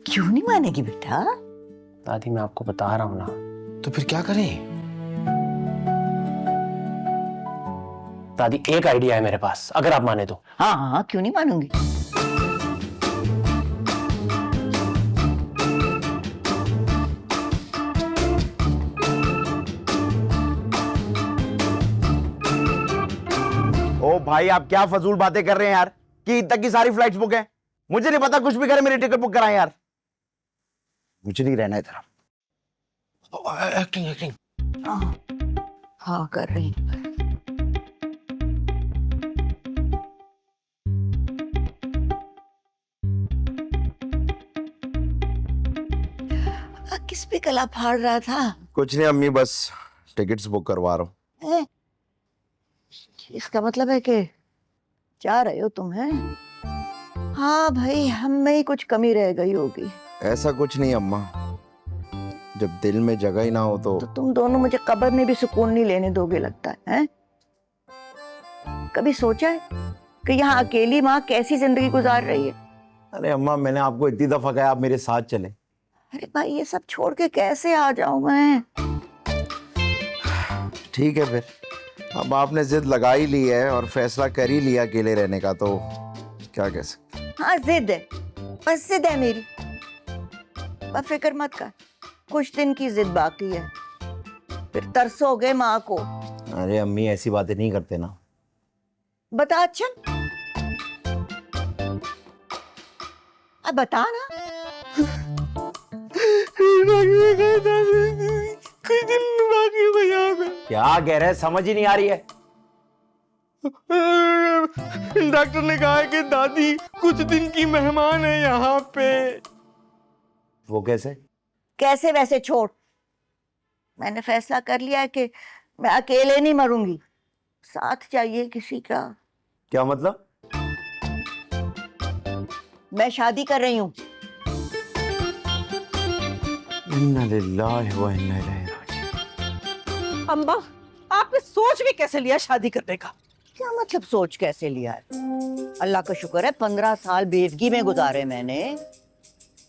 क्यों नहीं मानेगी बेटा? दादी मैं आपको बता रहा हूं ना। तो फिर क्या करें? दादी एक आइडिया है मेरे पास, अगर आप माने तो। हाँ हाँ, क्यों नहीं मानूंगी। ओ भाई, आप क्या फजूल बातें कर रहे हैं यार कि ईद तक की सारी फ्लाइट्स बुक हैं। मुझे नहीं पता, कुछ भी करें मेरी टिकट बुक कराएं यार। मुझे नहीं रहना इधर। Acting acting. हाँ कर रही हूँ। किस पे कला फाड़ रहा था? कुछ नहीं अम्मी, बस टिकट्स बुक करवा रहा हूँ। हैं? इसका मतलब है कि जा रहे हो तुम, हैं? हाँ भाई, हम में ही कुछ कमी रह गई होगी। ऐसा कुछ नहीं अम्मा, जब दिल में जगह ही ना हो तो तुम दोनों मुझे कब्र में भी सुकून नहीं लेने दोगे लगता है, हैं? कभी सोचा है कि यहाँ अकेली माँ कैसी जिंदगी गुजार रही है? अरे अम्मा, मैंने आपको इतनी दफा कहा आप मेरे साथ चले। अरे भाई, ये सब छोड़ के कैसे आ जाऊं मैं? ठीक है फिर, अब आपने जिद लगा ही ली है और फैसला कर ही लिया अकेले रहने का, तो क्या कह सकते। हाँ जिद है, बस जिद है मेरी। पर फिक्र मत कर, कुछ दिन की जिद बाकी है, फिर तरसोगे माँ को। अरे अम्मी, ऐसी बातें नहीं करते ना। बता। अच्छा अब बता ना। कुछ दिन बाकी बजा में। क्या कह रहे हैं, समझ ही नहीं आ रही है। डॉक्टर ने कहा है कि दादी कुछ दिन की मेहमान है यहाँ पे। वो कैसे? कैसे वैसे छोड़, मैंने फैसला कर लिया है कि मैं अकेले नहीं मरूंगी, साथ चाहिए किसी का। क्या मतलब? मैं शादी कर रही हूँ। इन्ना लिल्लाहि व इन्ना इलैहि राजिऊन। अम्मा, आपने सोच भी कैसे लिया शादी करने का? क्या मतलब सोच कैसे लिया है? अल्लाह का शुक्र है 15 साल बेवगी में गुजारे मैंने,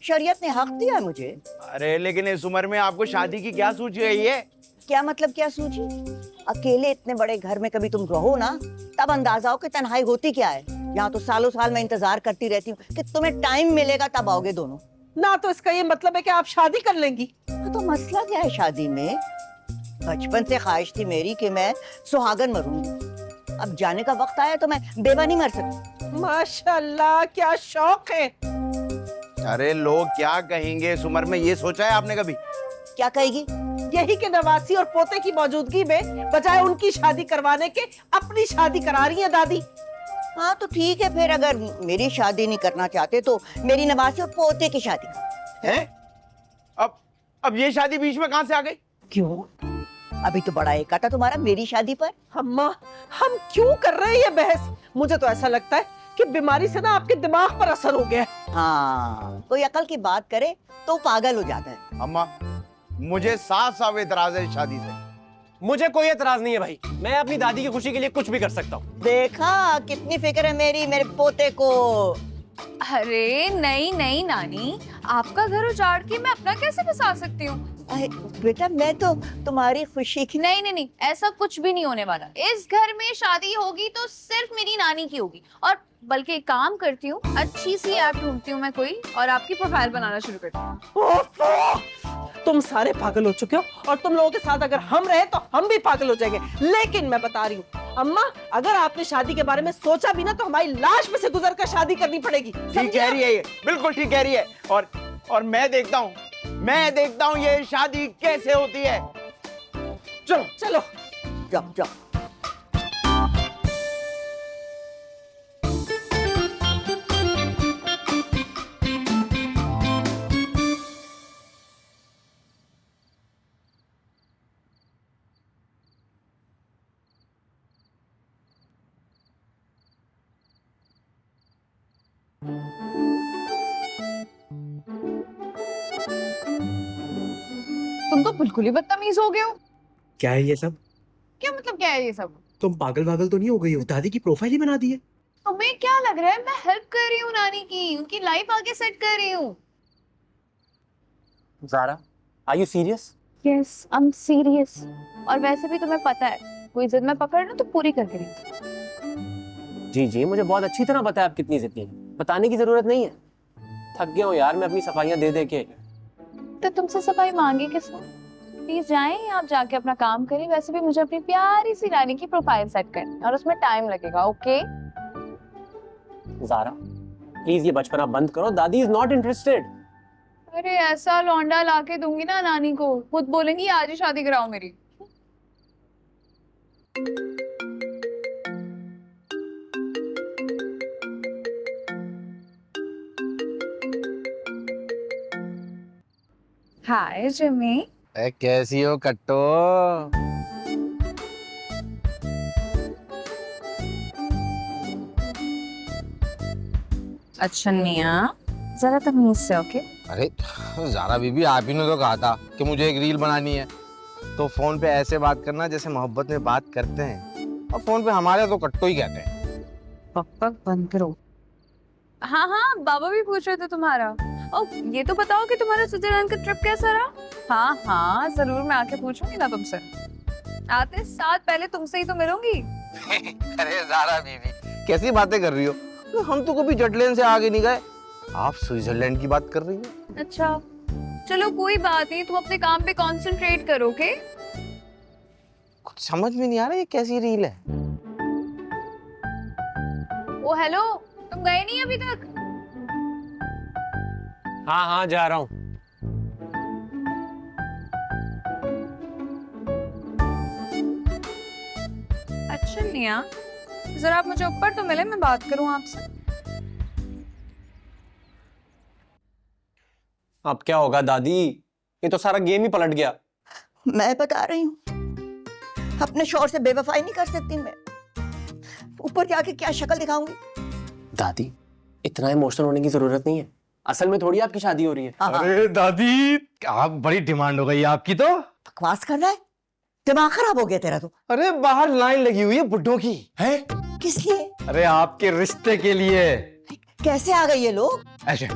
शरीयत ने हक दिया है मुझे। अरे लेकिन इस उम्र में आपको शादी की क्या सूझ गई है? क्या मतलब क्या सूझी? अकेले इतने बड़े घर में कभी तुम रहो ना, तब अंदाजा हो कि तन्हाई होती क्या है। यहाँ तो सालों साल मैं इंतजार करती रहती हूँ कि तुम्हें टाइम मिलेगा तब आओगे दोनों। ना तो इसका ये मतलब है कि आप शादी कर लेंगी। तो मसला क्या है शादी में? बचपन से ख्वाहिश थी मेरी कि मैं सुहागन मरूंगी, अब जाने का वक्त आया तो मैं बेवा नहीं मर सकती। माशाल्लाह, क्या शौक है। अरे लोग क्या कहेंगे इस उम्र में, ये सोचा है आपने कभी? क्या कहेगी? यही के नवासी और पोते की मौजूदगी में बजाय उनकी शादी करवाने के अपनी शादी करा रही है दादी। हाँ तो ठीक है फिर, अगर मेरी शादी नहीं करना चाहते तो मेरी नवासी और पोते की शादी करो। हैं? अब ये शादी बीच में कहां से आ गई? क्यों? अभी तो बड़ा एक था तुम्हारा मेरी शादी पर। अम्मा, हम क्यों कर रहे हैं ये बहस? मुझे तो ऐसा लगता है कि बीमारी से ना आपके दिमाग पर असर हो गया है। हाँ, कोई अकल की बात करे तो पागल हो जाता है। अम्मा, मुझे साफ साफ एतराज है इस शादी से। मुझे कोई एतराज नहीं है भाई, मैं अपनी दादी की खुशी के लिए कुछ भी कर सकता हूँ। देखा कितनी फिक्र है मेरी मेरे पोते को। अरे नहीं नहीं नानी, आपका घर उजाड़ के मैं अपना कैसे बसा सकती हूँ? बेटा मैं तो तुम्हारी खुशी की। नहीं नहीं नहीं, ऐसा कुछ भी नहीं होने वाला। इस घर में शादी होगी तो सिर्फ मेरी नानी की होगी। और बल्कि एक काम करती हूँ, अच्छी सी ऐप ढूंढती हूँ मैं कोई, और आपकी प्रोफाइल बनाना शुरू करती हूँ। तुम सारे पागल हो चुके हो और तुम लोगों के साथ अगर हम रहे तो हम भी पागल हो जाएंगे। लेकिन मैं बता रही हूँ अम्मा, अगर आपने शादी के बारे में सोचा भी ना तो हमारी लाश में से गुजर कर शादी करनी पड़ेगी। ठीक कह रही है ये, बिल्कुल ठीक कह रही है। और मैं देखता हूँ ये शादी कैसे होती है। चलो चलो जाओ जाओ। तुम तो बिल्कुल ही बदतमीज हो गए हो। क्या है ये सब? क्या मतलब क्या है ये सब? तुम पागल वागल तो नहीं हो गई हो? दादी की प्रोफाइल ही बना दी है। तुम्हें क्या लग रहा है मैं हेल्प कर रही हूँ नानी की, उनकी लाइफ आगे सेट कर रही हूँ? Zara, are you serious? Yes I am serious. और वैसे भी तुम्हें पता है, कोई जिद में पकड़ लो तो पूरी करके रही। जी जी, मुझे बहुत अच्छी तरह पता है आप कितनी जिद्दी हैं। बताने की जरूरत नहीं है। थक गया हूँ यार मैं अपनी सफाइयाँ दे दे के। तो तुमसे सफाई मांगी किसने? प्लीज जाएं, आप जाके अपना काम करें। वैसे भी मुझे अपनी प्यारी सी रानी की प्रोफाइल सेट करनी है और उसमें टाइम लगेगा। ओके ज़ारा, प्लीज ये बचपना बंद करो। दादी इज नॉट इंटरेस्टेड। अरे ऐसा लौंडा लाके दूंगी ना नानी को, खुद बोलेंगी आज ही शादी कराओ मेरी। हाय जिमी। कैसी हो कट्टो? अच्छा निया, जरा तमीज से। ओके अरे ज़ारा बीबी, आप ही ने तो कहा था कि मुझे एक रील बनानी है, तो फोन पे ऐसे बात करना जैसे मोहब्बत में बात करते हैं, और फोन पे हमारे तो कट्टो ही कहते हैं। पक बंद करो। हाँ हाँ, बाबा भी पूछ रहे थे तुम्हारा। ओ ये तो बताओ कि तुम्हारा स्विट्जरलैंड का ट्रिप कैसा रहा? हाँ हाँ जरूर, मैं आके पूछूंगी ना तुमसे। आते साथ पहले तुमसे ही तो मिलूंगी। अरे ज़ारा बीबी, कैसी बातें कर रही हो? हम तो कभी जटलैंड से आगे नहीं गए, आप स्विट्जरलैंड की बात कर रही हो। अच्छा चलो कोई बात नहीं, तुम अपने काम पे कंसंट्रेट करो। ओके कुछ समझ में नहीं आ रहा ये कैसी रील है। ओ हेलो, तुम गए नहीं अभी तक? हाँ हाँ जा रहा हूँ। अच्छा निया, जरा आप मुझे ऊपर तो मिले, मैं बात करूं आपसे। अब क्या होगा दादी, ये तो सारा गेम ही पलट गया। मैं बता रही हूँ, अपने शौहर से बेवफाई नहीं कर सकती मैं। ऊपर जाके क्या शक्ल दिखाऊंगी? दादी, इतना इमोशनल होने की जरूरत नहीं है। असल में थोड़ी आपकी शादी हो रही है। अरे दादी, आप बड़ी डिमांड हो गई आपकी तो। बकवास कर रहा है, दिमाग खराब हो गया तेरा तो। अरे बाहर लाइन लगी हुई है बुड्ढों की। है किस लिए? अरे आपके रिश्ते के लिए। कैसे आ गए ये लोग? ऐसे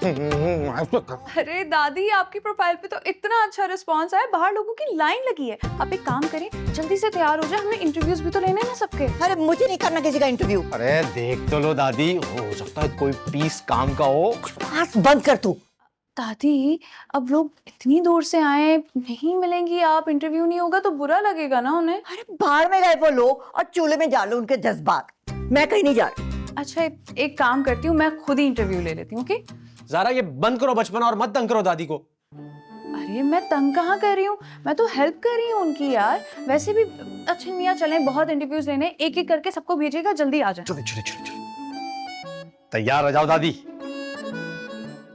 अरे दादी, आपकी प्रोफाइल पे तो इतना अच्छा रिस्पांस आया, बाहर लोगों की लाइन लगी है। आप एक काम करें, जल्दी से तैयार हो जाए, हमें इंटरव्यूज भी तो लेने हैं ना सबके। अरे मुझे नहीं करना किसी का इंटरव्यू। अरे देख तो लो दादी, हो सकता है कोई पीस काम का हो। बस बंद कर तू। दादी अब लोग इतनी दूर से आए, नहीं मिलेंगी आप, इंटरव्यू नहीं होगा तो बुरा लगेगा ना उन्हें। अरे बाहर में गए वो लोग और चूल्हे में डालो उनके जज्बात। मैं कहीं नहीं जा रही। अच्छा एक काम करती हूँ, मैं खुद ही इंटरव्यू ले लेती हूँ। ओके ज़ारा ये बंद करो बचपना और मत तंग करो दादी को। अरे मैं तंग कहाँ कर रही हूँ, मैं तो हेल्प कर रही हूँ उनकी यार। वैसे भी अच्छा मियाँ, चलें बहुत इंटरव्यूज लेने, एक एक करके सबको भेजिएगा, जल्दी आ जाए। चलो चलो चलो चलो, तैयार हो जाओ दादी।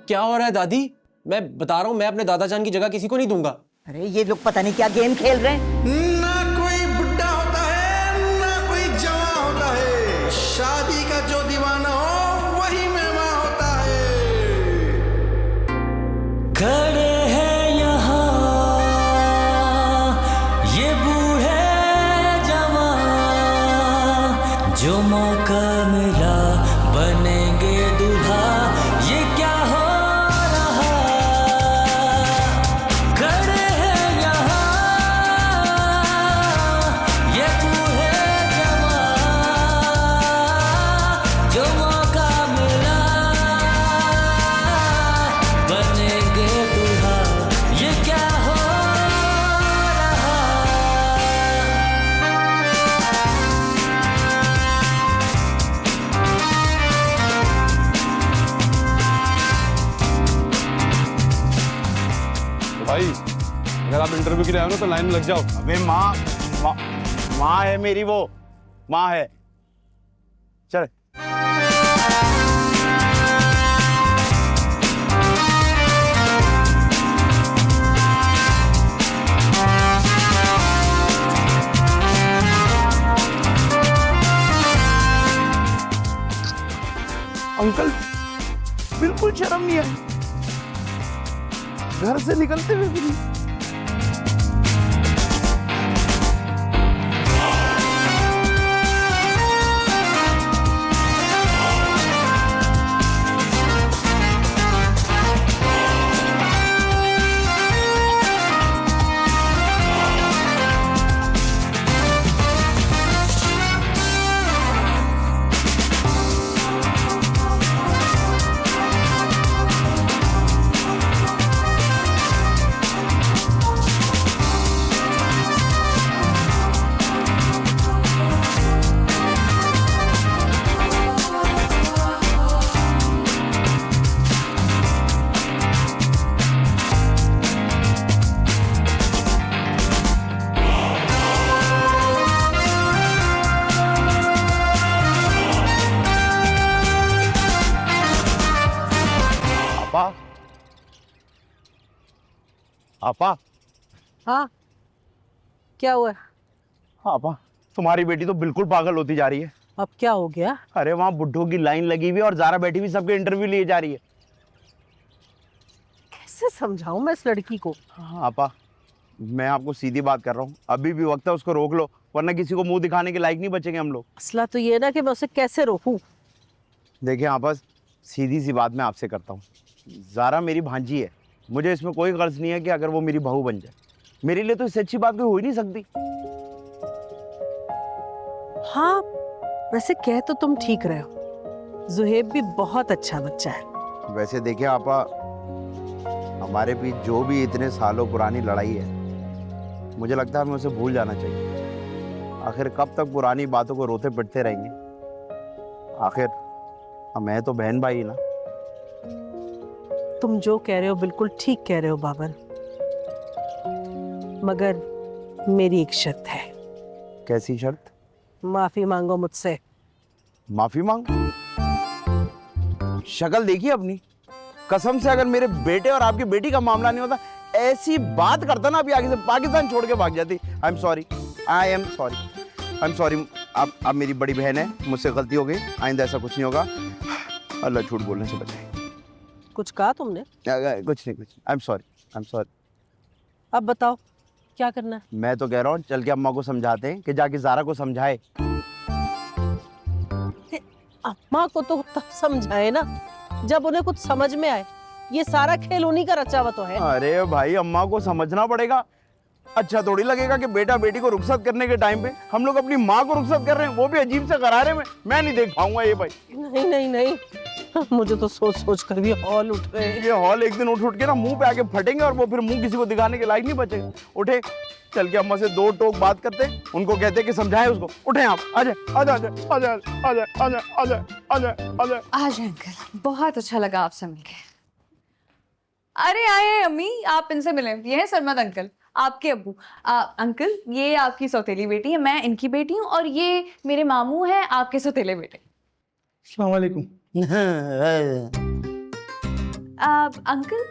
क्या हो रहा है दादी? मैं बता रहा हूँ, मैं अपने दादा जान की जगह किसी को नहीं दूंगा। अरे ये लोग पता नहीं क्या गेम खेल रहे हैं। ना कोई बुढ़ा होता है ना कोई जवान होता है, शादी का जो दीवाना हो वही मेवा होता है। खड़े हैं यहाँ ये बूढ़े जवान, जो मौका मिला बनेंगे दूल्हा, ये क्या हो रहा। खड़े हैं यहाँ ये बूढ़े जवान, जो मौका मिला बनेंगे दूल्हा, ये क्या हो रहा। भाई अगर आप इंटरव्यू के लिए आए हो ना तो लाइन में लग जाओ। अबे माँ माँ माँ है मेरी, वो माँ है। चल अंकल बिल्कुल शर्म नहीं आई, घर से निकलते हुए भी नहीं। आपा। हाँ क्या हुआ? आपा, तुम्हारी बेटी तो बिल्कुल पागल होती जा रही है। अब क्या हो गया? अरे वहाँ बुड्ढों की लाइन लगी हुई है और ज़ारा बैठी हुई सबके इंटरव्यू लिए जा रही है। कैसे समझाऊं मैं इस लड़की को? हाँ आपा, मैं आपको सीधी बात कर रहा हूँ, अभी भी वक्त है, उसको रोक लो, वरना किसी को मुंह दिखाने के लायक नहीं बचेंगे हम लोग। मसला तो ये ना कि मैं उसे कैसे रोकूं। देखिए आपा, सीधी सी बात मैं आपसे करता हूँ, ज़ारा मेरी भांजी है, मुझे इसमें कोई गर्ज नहीं है कि अगर वो मेरी बहू बन जाए। मेरे लिए तो इससे अच्छी बात कोई हो ही नहीं सकती। हाँ वैसे कह तो तुम ठीक रहे हो, जुहेब भी बहुत अच्छा बच्चा है। वैसे देखिए आपा, हमारे बीच जो भी इतने सालों पुरानी लड़ाई है, मुझे लगता है हमें उसे भूल जाना चाहिए। आखिर कब तक पुरानी बातों को रोते पिटते रहेंगे? आखिर हम हैं तो बहन भाई ना। तुम जो कह रहे हो बिल्कुल ठीक कह रहे हो बाबर, मगर मेरी एक शर्त है। कैसी शर्त? माफी मांगो मुझसे। माफी मांग? शक्ल देखिए अपनी, कसम से अगर मेरे बेटे और आपकी बेटी का मामला नहीं होता, ऐसी बात करता ना अभी आगे से पाकिस्तान छोड़ के भाग जाती। I am sorry, I am sorry, I am sorry. आप मेरी बड़ी बहन है, मुझसे गलती हो गई, आइंदा ऐसा कुछ नहीं होगा। अल्लाह झूठ बोलने से बचाए। कुछ कहा तुमने? कुछ नहीं, I am sorry, I am sorry. अब बताओ क्या करना है? मैं तो कह रहा हूँ चल के अम्मा को समझाते हैं कि जाके ज़ारा को समझाए। अम्मा को तो तब समझाए ना जब उन्हें कुछ समझ में आए। ये सारा खेल उन्हीं का रचा हुआ तो है। अरे भाई, अम्मा को समझना पड़ेगा। अच्छा थोड़ी लगेगा कि बेटा बेटी को रुखसत करने के टाइम पे हम लोग अपनी माँ को रुखसत कर रहे हैं, वो भी अजीब से करारे में। मैं नहीं देख पाऊंगा ये भाई। नहीं नहीं नहीं, मुझे तो सोच सोच कर भी हौल उठ रहे हैं। ये हौल एक दिन उठ के ना मुंह पे आके फटेंगे और वो फिर मुंह किसी को दिखाने के लायक नहीं बचेगा। उठे, चल के अम्मा से दो टोक बात करते, उनको कहते कि समझाएं उसको। उठे आप, आजा आजा आजा आजा आजा आजा आजा आजा आजा। आज अंकल, बहुत अच्छा लगा आपसे मिलके। अरे आए अम्मी, आप इनसे मिलें। ये है सरमद अंकल, आपके अब्बू। अंकल, ये आपकी सौतेली बेटी है, मैं इनकी बेटी हूँ, और ये मेरे मामू हैं, आपके सौतेले बेटे। अस्सलाम वालेकुम। अंकल,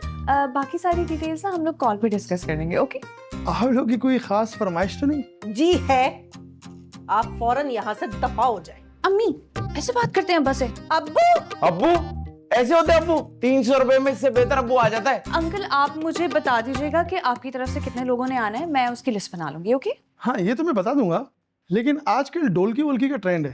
बाकी सारी डिटेल्स ना हम लोग कॉल पे डिस्कस करेंगे, ओके? आप लोग की कोई खास फरमाइश तो नहीं? जी है, आप फौरन यहाँ से दफा हो जाए। अम्मी, ऐसे बात करते हैं अब्बा से? अब्बू, अब्बू ऐसे होते हैं अब्बू? 300 रुपए में इससे बेहतर अब्बू आ जाता है। अंकल, आप मुझे बता दीजिएगा कि आपकी तरफ से कितने लोगों ने आना है, मैं उसकी लिस्ट बना लूंगी, ओके? हाँ ये तो मैं बता दूंगा, लेकिन आजकल ढोलकी वोलकी का ट्रेंड है,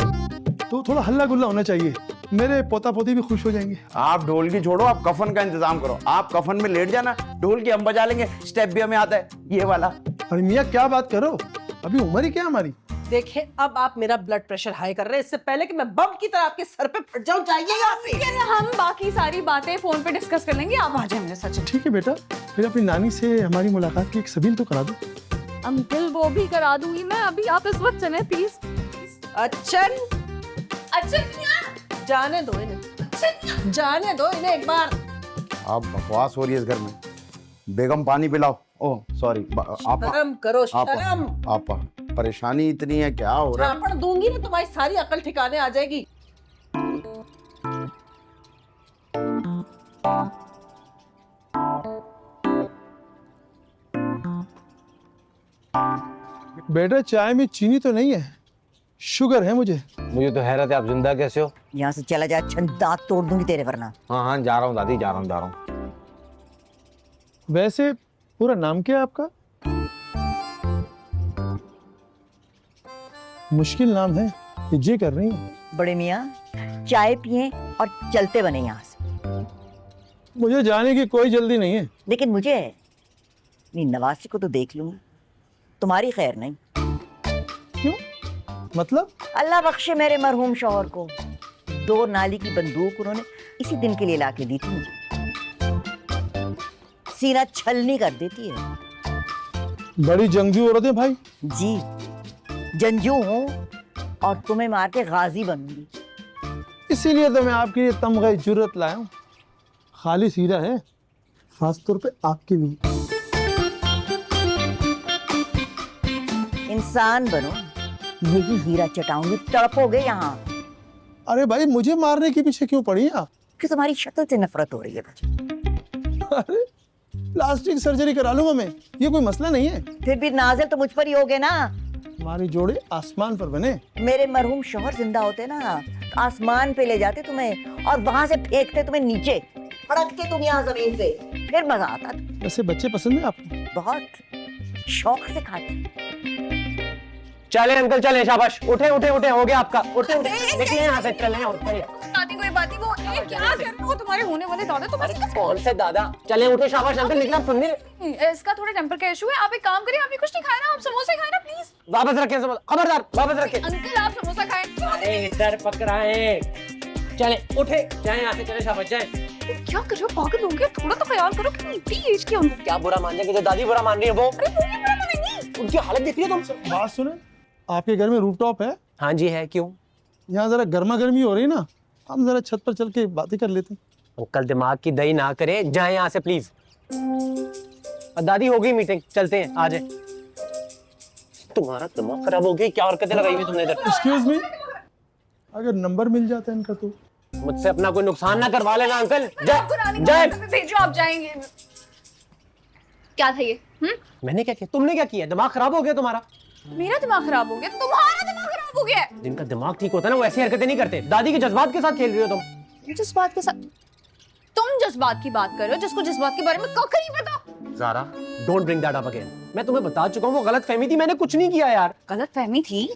तो थोड़ा हल्ला गुल्ला होना चाहिए, मेरे पोता पोती भी खुश हो जाएंगे। आप ढोलकी छोड़ो, आप कफन का इंतजाम करो। आप कफन में लेट जाना, ढोलकी हम बजा लेंगे। स्टेप भी हमें आता है, ये वाला। अरे मियाँ क्या बात करो, अभी उम्र ही क्या हमारी। देखिए अब आप मेरा ब्लड प्रेशर हाई कर रहे हैं, इससे पहले कि मैं बम की तरह आपके सर पे फट जाऊं। जाइए यहाँ से। हम बाकी सारी बातें फोन पे डिस्कस कर लेंगे, आप आ जाए मेरे साथ। ठीक है बेटा, फिर अपनी नानी से हमारी मुलाकात की एक सबील तो करा दो। अंकल, वो भी करा दूंगी मैं, अभी आप इस वक्त चलें प्लीज। अच्छन, जाने दो इन्हें, जाने दो इन्हें एक बार। आप बकवास हो रही है इस घर में। बेगम पानी पिलाओ। ओह सॉरी, आप शर्म करो, शर्म। आप परेशानी इतनी है, क्या हो रहा है? झापड़ दूंगी ना, तुम्हारी सारी अकल ठिकाने आ जाएगी। बेटा चाय में चीनी तो नहीं है, शुगर है मुझे। मुझे तो हैरत है, आप जिंदा कैसे हो? यहाँ से चला जा, दांत तोड़ दूंगी तेरे वरना। हाँ हाँ जा रहा हूँ दादी, जा रहा हूँ। वैसे पूरा नाम क्या है आपका? मुश्किल नाम है, ये कर रही है। बड़े मियाँ, चाय पिए और चलते बने यहाँ से। मुझे जाने की कोई जल्दी नहीं है। लेकिन मुझे नहीं, नवासी को तो देख लूंगी, तुम्हारी खैर नहीं। क्यों? मतलब? अल्लाह बख्शे मेरे मरहूम शौहर को, 2 नाली की बंदूक उन्होंने इसी दिन के लिए लाके दी थी मुझे। सीना छलनी कर देती है। बड़ी जंगजू औरत है भाई। जी, जंजू हूँ और तुम्हें मार के गाजी बनूंगी। इसीलिए तो मैं आपके लिए तमग़े जुर्रत लाया हूँ। खालिस हीरा है, खासतौर पे आपके लिए। इंसान बनो, यही हीरा चटाऊंगी, तड़पोगे यहाँ। अरे भाई, मुझे मारने के पीछे क्यों पड़ी आप? कि तुम्हारी शक्ल से नफरत हो रही है मुझे। अरे प्लास्टिक सर्जरी करा लूंगा मैं, ये कोई मसला नहीं है। फिर भी नाजिल तो मुझ पर ही हो गए ना। हमारी जोड़ी आसमान पर बने। मेरे मरहूम शौहर जिंदा होते ना, आसमान पे ले जाते तुम्हें और वहां से फेंकते तुम्हें नीचे, फड़कते तुम यहाँ जमीन पे, फिर मजा आता। वैसे बच्चे पसंद है आपको? बहुत शौक से खाते। चले अंकल चले, शाबाश, उठे उठे उठे, हो गया आपका, उठे उठे, निकले यहाँ से, चले उठे। दादी कोई बात नहीं, वो ये क्या कर रहे हो? तुम्हारे होने वाले दादा तुम्हारे कौन से दादा? चले उठे, शाबाश अंकल, निकला, सुनने। इसका थोड़ा टेम्पर का इशू है। आप एक काम करिए, आपने कुछ नहीं खाया ना, आप समोसे खाए ना प्लीज। वापस रखे, खबरदार वापस रखे। अंकल आप समोसा खाए। अरे इधर पकड़ाए। चले उठे, जाए यहाँ से, चले शाबाश जाए। क्या कर रहे हो? पागल हो गए? थोड़ा तो ख्याल करो कि इतनी एज की उनको। क्या बुरा मान जाएंगे? जो दादी बुरा मान रही है वो। अरे वो भी बुरा मानेंगी। उनकी हालत देख रही हो तुम? बात सुने, आपके घर में रूफटॉप है? हाँ जी है, क्यों? यहाँ जरा गर्मा गर्मी हो रही ना, हम जरा छत पर चल के बातें कर लेते हैं। अंकल दिमाग की दही ना करे, जाए यहाँ से प्लीज। दादी हो गई मीटिंग, चलते हैं, आ जाए। तुम्हारा दिमाग खराब हो गया, क्या हरकतें लगाई हुई तुमने इधर? एक्सक्यूज मी, अगर नंबर मिल जाता है इनका तो। मुझसे अपना कोई नुकसान ना करवा लेना अंकल। जाए भेजो, आप जाएंगे। क्या था ये? मैंने क्या किया? तुमने क्या किया? दिमाग खराब हो गया तुम्हारा? मेरा दिमाग खराब हो गया? तुम्हारा दिमाग खराब हो गया? जिनका दिमाग ठीक होता है ना, वो ऐसी हरकतें नहीं करते। दादी के जज्बात के साथ खेल रही हो तुम। जज्बात के साथ? तुम जज्बात की बात कर रहे हो जिसको जज्बात के बारे में कख नहीं पता। Zara, don't bring that up again. मैं तुम्हें बता चुका हूँ वो गलत फहमी थी, मैंने कुछ नहीं किया यार। गलत फहमी थी?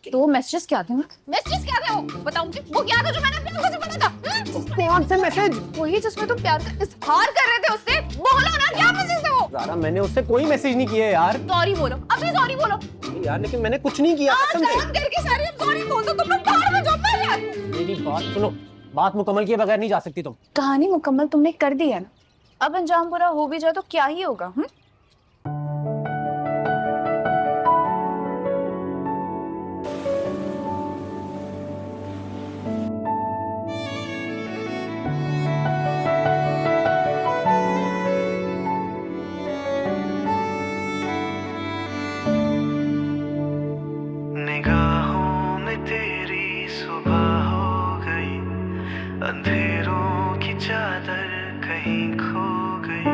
तो मैसेजेस क्या थे? मैसेजेस क्या थे वो? बताओ मुझे, वो क्या था जो मैंने अपने लोगों से पढ़ा था? कौन से मैसेज? वही जिसमें तुम प्यार का इजहार कर रहे थे उससे। बोलो ना, क्या मैसेज थे वो? ज़ारा, मैंने उससे कोई मैसेज नहीं किया यार। सॉरी बोलो, अभी सॉरी बोलो। यार लेकिन मैंने कुछ नहीं किया कसम से। फोन करके सारे सॉरी बोल दो, तुम लोग बाहर में जाओ यार। मेरी बात सुनो, बात मुकम्मल किए बगैर नहीं जा सकती तुम। कहानी मुकम्मल तुमने कर दी है ना, अब अंजाम बुरा हो भी जाए तो क्या ही होगा? निगाहों में तेरी सुबह हो गई, अंधेरों की चादर कहीं खो गई,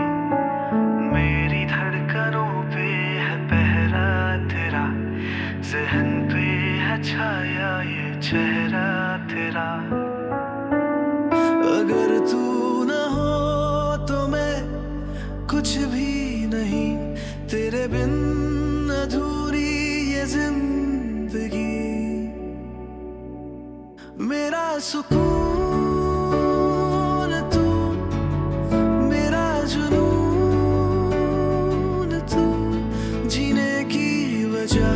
मेरी धड़कनों पे है पहरा तेरा, ज़हन पे है छाया ये चेहरा तेरा। अगर तू न हो तो मैं कुछ भी नहीं, तेरे बिन अधूरी ये जिंदगी, मेरा सुकून तू, मेरा जुनून तू, जीने की वजह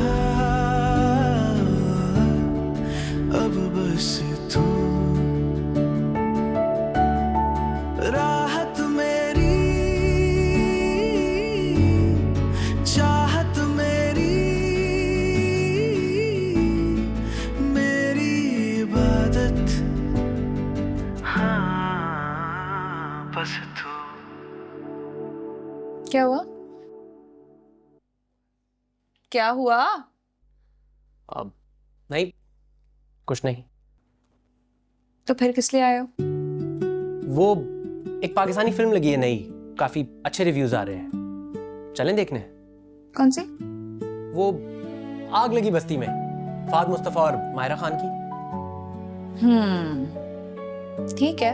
अब बस तू, राहत मेरी, चाहत मेरी, मेरी इबादत, हाँ बस तू। क्या हुआ? क्या हुआ? अब नहीं, कुछ नहीं। तो फिर किस लिए आए हो? वो एक पाकिस्तानी फिल्म लगी है नई, काफी अच्छे रिव्यूज आ रहे हैं, चलें देखने। कौन सी? वो आग लगी बस्ती में, फाद मुस्तफा और मायरा खान की। ठीक है,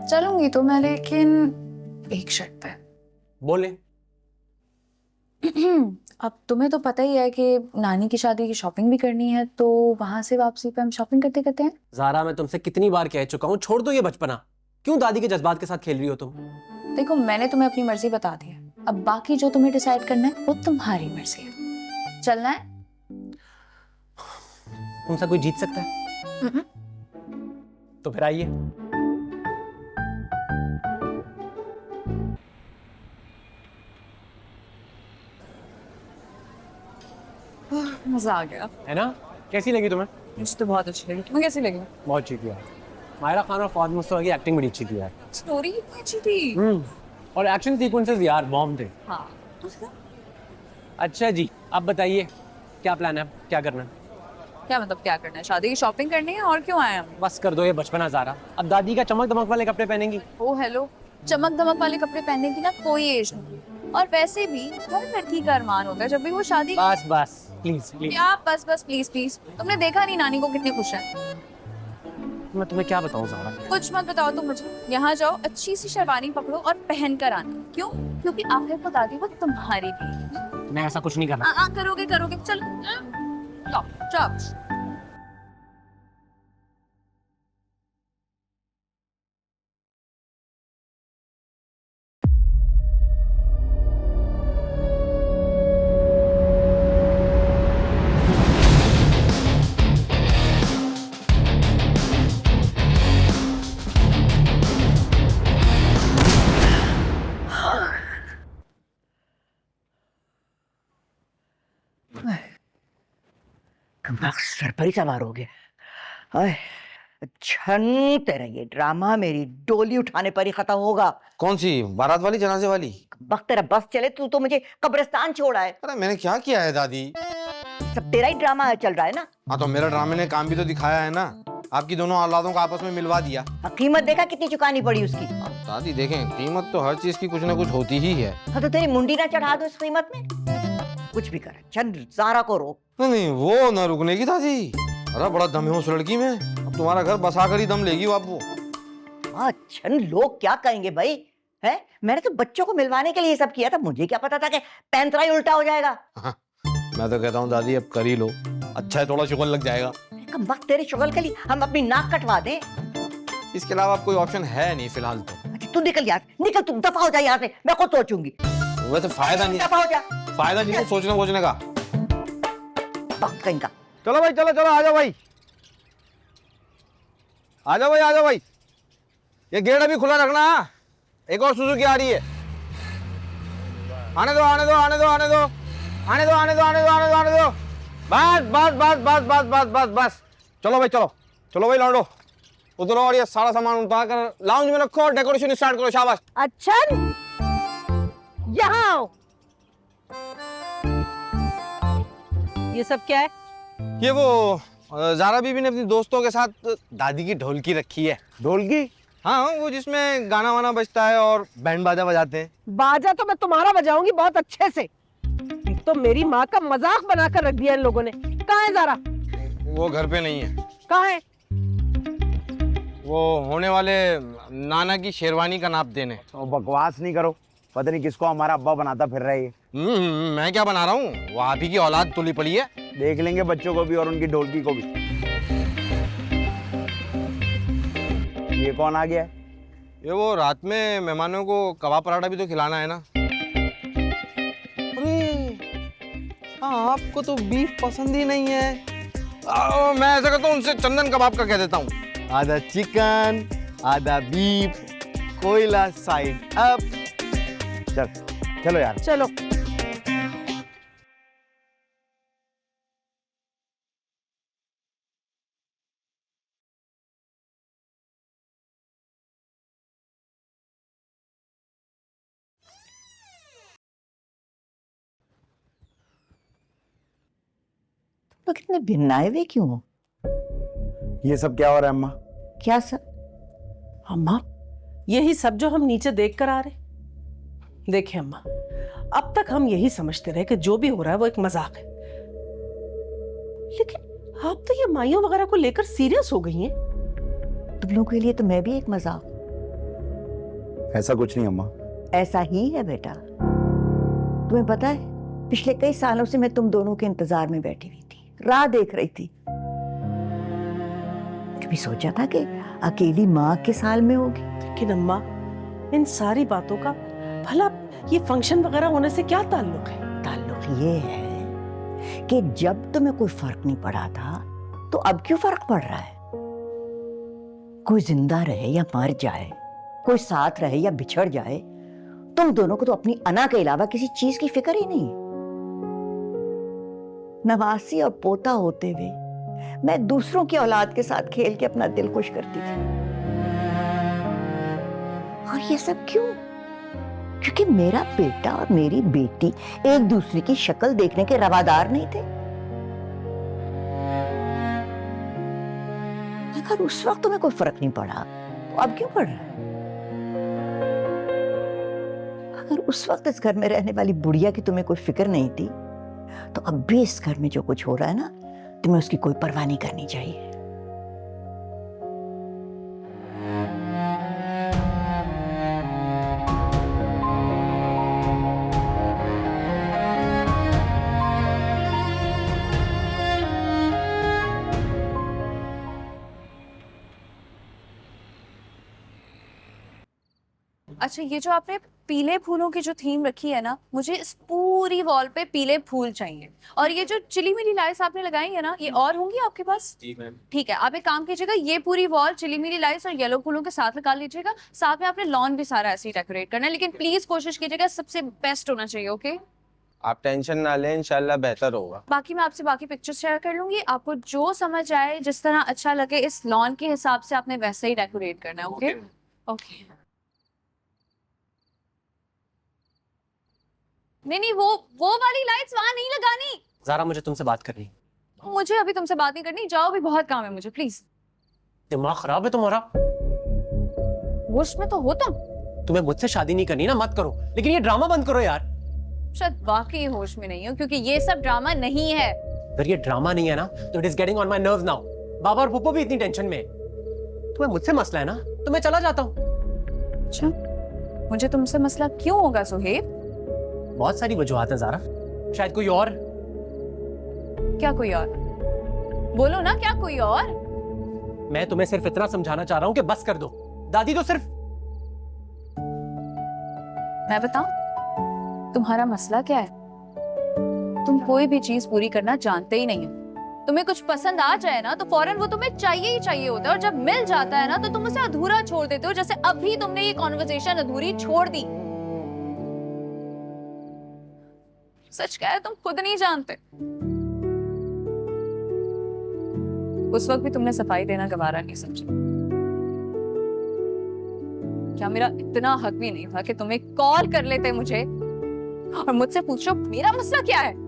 चलूंगी तो मैं, लेकिन एक शर्त पे। बोले। अब तुम्हें तो पता ही है कि नानी की शादी की शॉपिंग भी करनी है, तो वहां से वापसी पे हम शॉपिंग करते करते हैं। ज़ारा, मैं तुमसे कितनी बार कह चुका हूँ, छोड़ दो ये बचपना। क्यों दादी के जज्बात के साथ खेल रही हो तुम? देखो, मैंने तुम्हें अपनी मर्जी बता दी है, अब बाकी जो तुम्हें डिसाइड करना है वो तुम्हारी मर्जी है। चलना है? तुमसे कोई जीत सकता है? तो फिर आइए। मजा आ गया है ना? कैसी लगी तुम्हें? मुझे तो बहुत अच्छी लगी। तुम्हें कैसी लगी? बहुत अच्छी थी यार। मायरा खान और फाद मुस्तफा की एक्टिंग बड़ी अच्छी थी यार। स्टोरी कितनी अच्छी थी। और एक्शन सीक्वेंसेस यार बॉम्ब थे। हाँ। अच्छा जी, अब बताइए क्या प्लान है, अब क्या करना है? क्या मतलब क्या करना है? शादी की शॉपिंग करनी है, और क्यों आए हम? बस कर दो ये बचपना ज़ारा, अब दादी का चमक दमक वाले कपड़े पहनेंगी। ओ हेलो, चमक दमक वाले कपड़े पहनने की ना कोई एज नहीं, और वैसे भी हर लड़की का अरमान होता है जब भी वो शादी। बस बस प्लीज प्लीज। क्या बस बस प्लीज प्लीज? तुमने देखा नहीं नानी को कितनी खुश है। मैं तुम्हें क्या बताऊं ज़ारा? कुछ मत बताओ तुम मुझे। यहाँ जाओ, अच्छी सी शेरवानी पकड़ो और पहन कर आना। क्यों? क्योंकि आखिर को दादी वो तुम्हारी भी। मैं ऐसा कुछ नहीं करना। करोगे करोगे, चलो जाओ जाओ। सर पर ही सवार हो गया। आए, छन तेरा ये ड्रामा मेरी डोली उठाने पर ही खत्म होगा। कौन सी बारात वाली, जनाजे वाली? वक्त तेरा बस चले, तू तो मुझे कब्रिस्तान छोड़ा है। अरे मैंने क्या किया है दादी? सब तेरा ही ड्रामा चल रहा है ना। हाँ तो मेरा ड्रामे ने काम भी तो दिखाया है ना, आपकी दोनों औलादों को आपस में मिलवा दिया। कीमत देखा कितनी चुकानी पड़ी उसकी? दादी देखें, कीमत तो हर चीज की कुछ ना कुछ होती ही है। हाँ तो तेरी मुंडी ना चढ़ा दो इस कीमत में। कुछ भी कर, चंद ज़ारा को रोक। नहीं वो न रुकने की दादी। अरे बड़ा दम है उस लड़की में, अब तुम्हारा घर बसा कर ही दम लेगी वो। अच्छा, लोग क्या कहेंगे भाई? है, मैंने तो बच्चों को मिलवाने के लिए ये सब किया था, मुझे क्या पता था कि पैंतरा ही उल्टा हो जाएगा। हाँ, मैं तो कहता हूँ दादी अब कर ही लो, अच्छा है थोड़ा शुगल लग जाएगा। कम वक्त तेरे शुगल के लिए हम अपनी नाक कटवा दें। इसके अलावा अब कोई ऑप्शन है नहीं फिलहाल तो। अच्छा तू निकल यहाँ, निकल, तू दफा हो जा यहाँ से, मैं खुद सोचूंगी। वैसे फायदा नहीं, दफा हो जा। फायदा नहीं है सोचने वोचने का। वक्त कहीं का। चलो भाई चलो चलो, आ जाओ भाई, आ जाओ भाई, आ जाओ भाई। ये गेट अभी खुला रखना, एक और सुजुकी आ रही है। आने दो आने दो आने दो आने दो आने दो आने दो आने दो आने दो आने दो। बस बस बस बस बस बस बस बस। चलो भाई चलो, चलो भाई लौंडो, उतरो और ये सारा सामान उतार कर लाउंज में रखो और डेकोरेशन स्टार्ट करो। शाबाश। अच्छा यहाँ आओ। ये सब क्या है? ये वो ज़ारा बीबी ने अपनी दोस्तों के साथ दादी की ढोलकी रखी है। ढोलकी? हाँ वो जिसमें गाना वाना बजता है और बैंड बाजा बजाते हैं। बाजा तो मैं तुम्हारा बजाऊंगी बहुत अच्छे से। तो मेरी माँ का मजाक बनाकर रख दिया इन लोगों ने। कहाँ है ज़ारा? वो घर पे नहीं है। कहाँ है? वो होने वाले नाना की शेरवानी का नाप देने। तो बकवास नहीं करो, पता नहीं किसको हमारा अब्बा बनाता फिर रहा है। मैं क्या बना रहा हूँ, वो आप ही की औलाद तुली पड़ी है। देख लेंगे बच्चों को भी और उनकी ढोलकी को भी। ये कौन आ गया है? ये वो रात में मेहमानों को कबाब पराठा भी तो खिलाना है ना। अरे हाँ, आपको तो बीफ पसंद ही नहीं है। मैं ऐसा करता हूँ, उनसे चंदन कबाब का कह देता हूँ। आधा चिकन आधा बीफ, कोयला साइड अप। चल चलो यार चलो। तो कितने भिन्नाए हुए क्यों हो? ये सब क्या हो रहा है अम्मा? क्या सब? अम्मा, यही सब जो हम नीचे देख कर आ रहे। देखिए अम्मा, अब तक हम यही समझते रहे कि जो भी हो रहा है वो एक मजाक है, लेकिन आप तो ये माइयों वगैरह को लेकर सीरियस हो गई हैं। तुम लोगों के लिए तो मैं भी एक मजाक। ऐसा कुछ नहीं अम्मा। ऐसा ही है बेटा। तुम्हें पता है, पिछले कई सालों से मैं तुम दोनों के इंतजार में बैठी हुई थी, राह देख रही थी। कभी सोचा था कि अकेली माँ किस हाल में होगी? लेकिन अम्मा, इन सारी बातों का भला ये फंक्शन वगैरह होने से क्या ताल्लुक है? ताल्लुक ये है कि जब तुम्हें कोई फर्क नहीं पड़ा था तो अब क्यों फर्क पड़ रहा है? कोई जिंदा रहे या मर जाए, कोई साथ रहे या बिछड़ जाए, तुम दोनों को तो अपनी अना के अलावा किसी चीज की फिक्र ही नहीं। नवासी और पोता होते हुए मैं दूसरों की औलाद के साथ खेल के अपना दिल खुश करती थी। और ये सब क्यों? क्योंकि मेरा बेटा और मेरी बेटी एक दूसरे की शक्ल देखने के रवादार नहीं थे। अगर उस वक्त तुम्हें कोई फर्क नहीं पड़ा तो अब क्यों पड़ रहा है? अगर उस वक्त इस घर में रहने वाली बुढ़िया की तुम्हें कोई फिक्र नहीं थी, तो अब भी इस घर में जो कुछ हो रहा है ना, तुम्हें उसकी कोई परवाह नहीं करनी चाहिए। अच्छा, ये जो आपने पीले फूलों की जो थीम रखी है ना, मुझे इस पूरी वॉल पे पीले फूल चाहिए। और ये जो चिली मिली लाइट्स आपने लगाई है ना, ये और होंगी आपके पास? जी मैम। ठीक है, आप एक काम कीजिएगा, ये पूरी वॉल चिली मिली लाइट्स और येलो फूलों के साथ लगा लीजिएगा। साथ में आपने लॉन भी सारा ऐसे ही डेकोरेट करना है, लेकिन प्लीज कोशिश कीजिएगा सबसे बेस्ट होना चाहिए। ओके, आप टेंशन ना लें, इंशाल्लाह बेहतर होगा। बाकी मैं आपसे बाकी पिक्चर्स शेयर कर लूंगी। आपको जो समझ आए, जिस तरह अच्छा लगे, इस लॉन के हिसाब से आपने वैसे ही डेकोरेट करना है। Okay okay. नहीं, वो वाली लाइट्स वहां नहीं लगानी। ज़ारा, मुझे तुमसे बात करनी। मुझे अभी तुमसे बात नहीं करनी, जाओ, भी बहुत काम है मुझे, प्लीज। दिमाग खराब है तुम्हारा? होश में तो हो तुम। तुम्हें मुझसे शादी नहीं करनी ना, मत करो, लेकिन ये ड्रामा बंद करो यार। शायद वाकई होश में नहीं हो, क्योंकि ये सब ड्रामा नहीं है। अगर ये ड्रामा नहीं है ना, तो it is getting on my nerves now. बाबा और पुप्पो भी इतनी टेंशन में है। तुम्हें मुझसे मसला है ना, तो मैं चला जाता हूँ। अच्छा, मुझे तुमसे मसला क्यों होगा सुहेब? बहुत सारी वजूहात हैं ज़ारा, शायद कोई और। क्या कोई और? बोलो ना, क्या कोई और? मैं तुम्हें सिर्फ इतना समझाना चाह रहा हूँ कि बस कर दो। दादी तो सिर्फ। मैं बताऊं तुम्हारा मसला क्या है? तुम कोई भी चीज पूरी करना जानते ही नहीं हो। तुम्हें कुछ पसंद आ जाए ना, तो फौरन वो तुम्हें चाहिए ही चाहिए होता है, और जब मिल जाता है ना, तो तुम उसे अधूरा छोड़ देते हो। जैसे अभी तुमने ये कॉन्वर्सेशन अधूरी छोड़ दी। सच क्या है, तुम खुद नहीं जानते। उस वक्त भी तुमने सफाई देना गवारा नहीं समझा। क्या मेरा इतना हक भी नहीं था कि तुम्हें कॉल कर लेते मुझे और मुझसे पूछो मेरा मसला क्या है?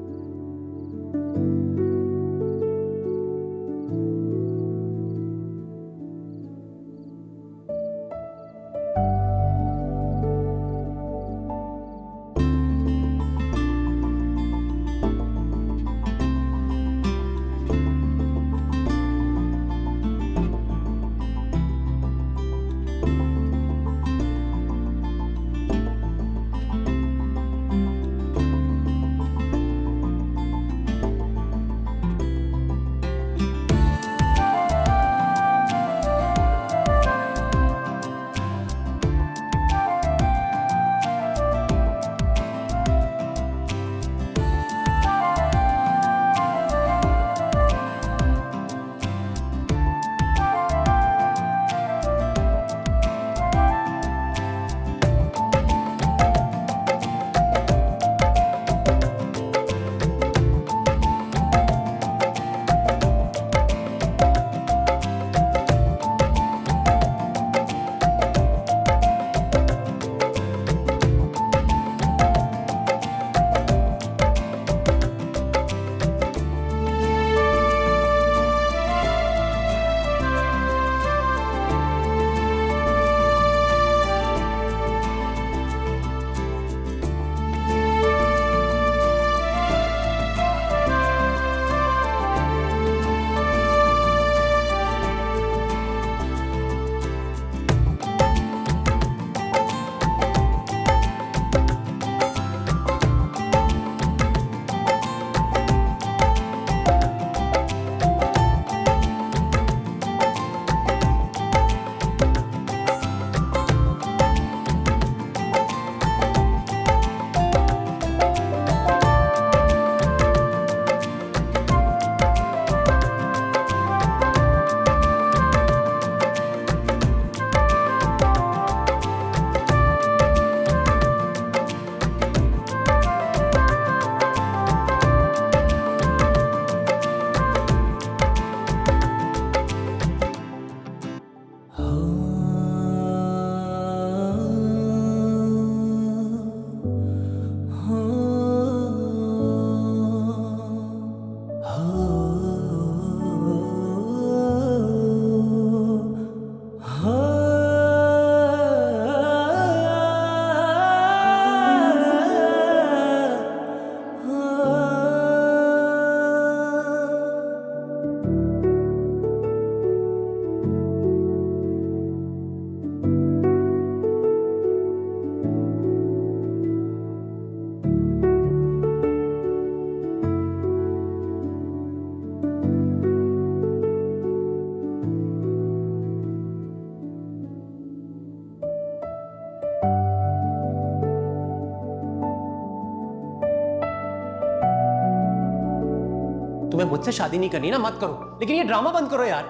तुम्हें मुझसे शादी नहीं करनी ना, मत करो, लेकिन ये ड्रामा बंद करो यार।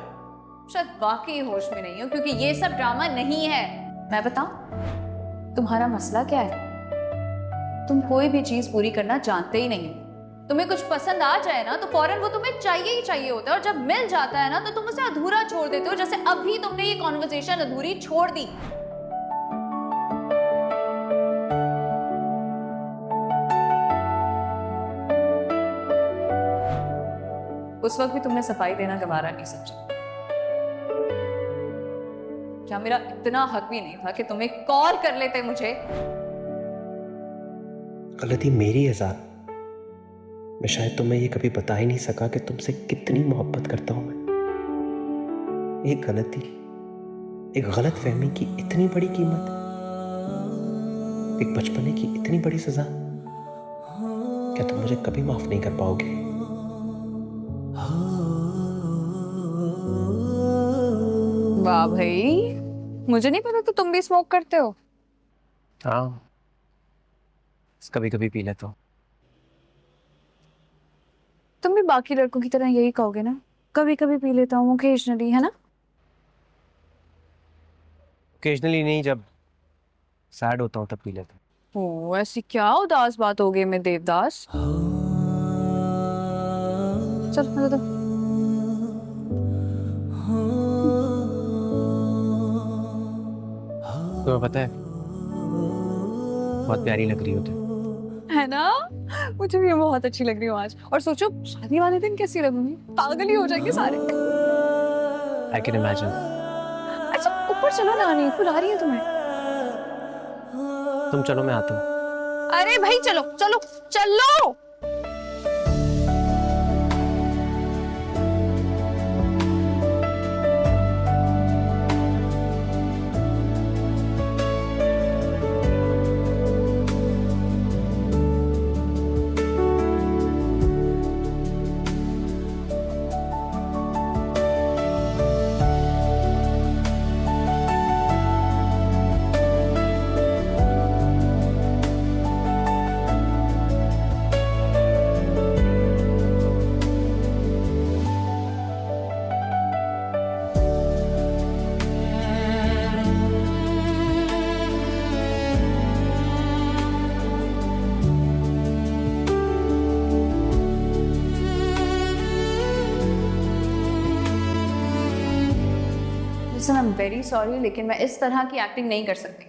शायद वाकई होश में नहीं हो, क्योंकि ये सब ड्रामा नहीं है। मैं बताऊं तुम्हारा मसला क्या है? तुम कोई भी चीज पूरी करना जानते ही नहीं। तुम्हें कुछ पसंद आ जाए ना तो फौरन वो तुम्हें चाहिए ही चाहिए होता है, और जब मिल जाता है ना तो तुम उसे अधूरा छोड़ देते हो, जैसे अभी तुमने ये कॉन्वर्सेशन अधूरी छोड़ दी। उस वक्त भी तुमने सफाई देना गवारा नहीं समझा। क्या मेरा इतना हक भी नहीं था कि तुम्हें कॉल कर लेते मुझे? गलती मेरी है ज़ात। मैं शायद तुम्हें ये कभी बता ही नहीं सका कि तुमसे कितनी मोहब्बत करता हूं मैं। एक गलती, एक गलत फहमी की इतनी बड़ी कीमत, एक बचपने की इतनी बड़ी सजा, क्या तुम मुझे कभी माफ नहीं कर पाओगे? वाह भाई, मुझे नहीं पता तो तुम भी स्मोक करते हो। हाँ, कभी कभी पी लेता हूँ। तुम भी बाकी लड़कों की तरह यही कहोगे ना, कभी कभी पी लेता हूँ, ओकेजनली, है ना? ओकेजनली नहीं, जब सैड होता हूँ तब पी लेता हूँ। ओ, ऐसी क्या उदास बात हो गई मैं देवदास? चल मुझे दो। तुम्हें पता है, बहुत प्यारी लग रही हो तुम। है ना? मुझे भी बहुत अच्छी लग रही हूँ आज। और सोचो शादी वाले दिन कैसी लगूंगी, पागल ही हो जाएंगे सारे। I can imagine। अच्छा ऊपर चलो, नानी बुला रही है तुम्हें। तुम चलो, मैं आता हूँ। अरे भाई चलो चलो चलो। आई एम वेरी सॉरी, लेकिन मैं इस तरह की एक्टिंग नहीं कर सकती।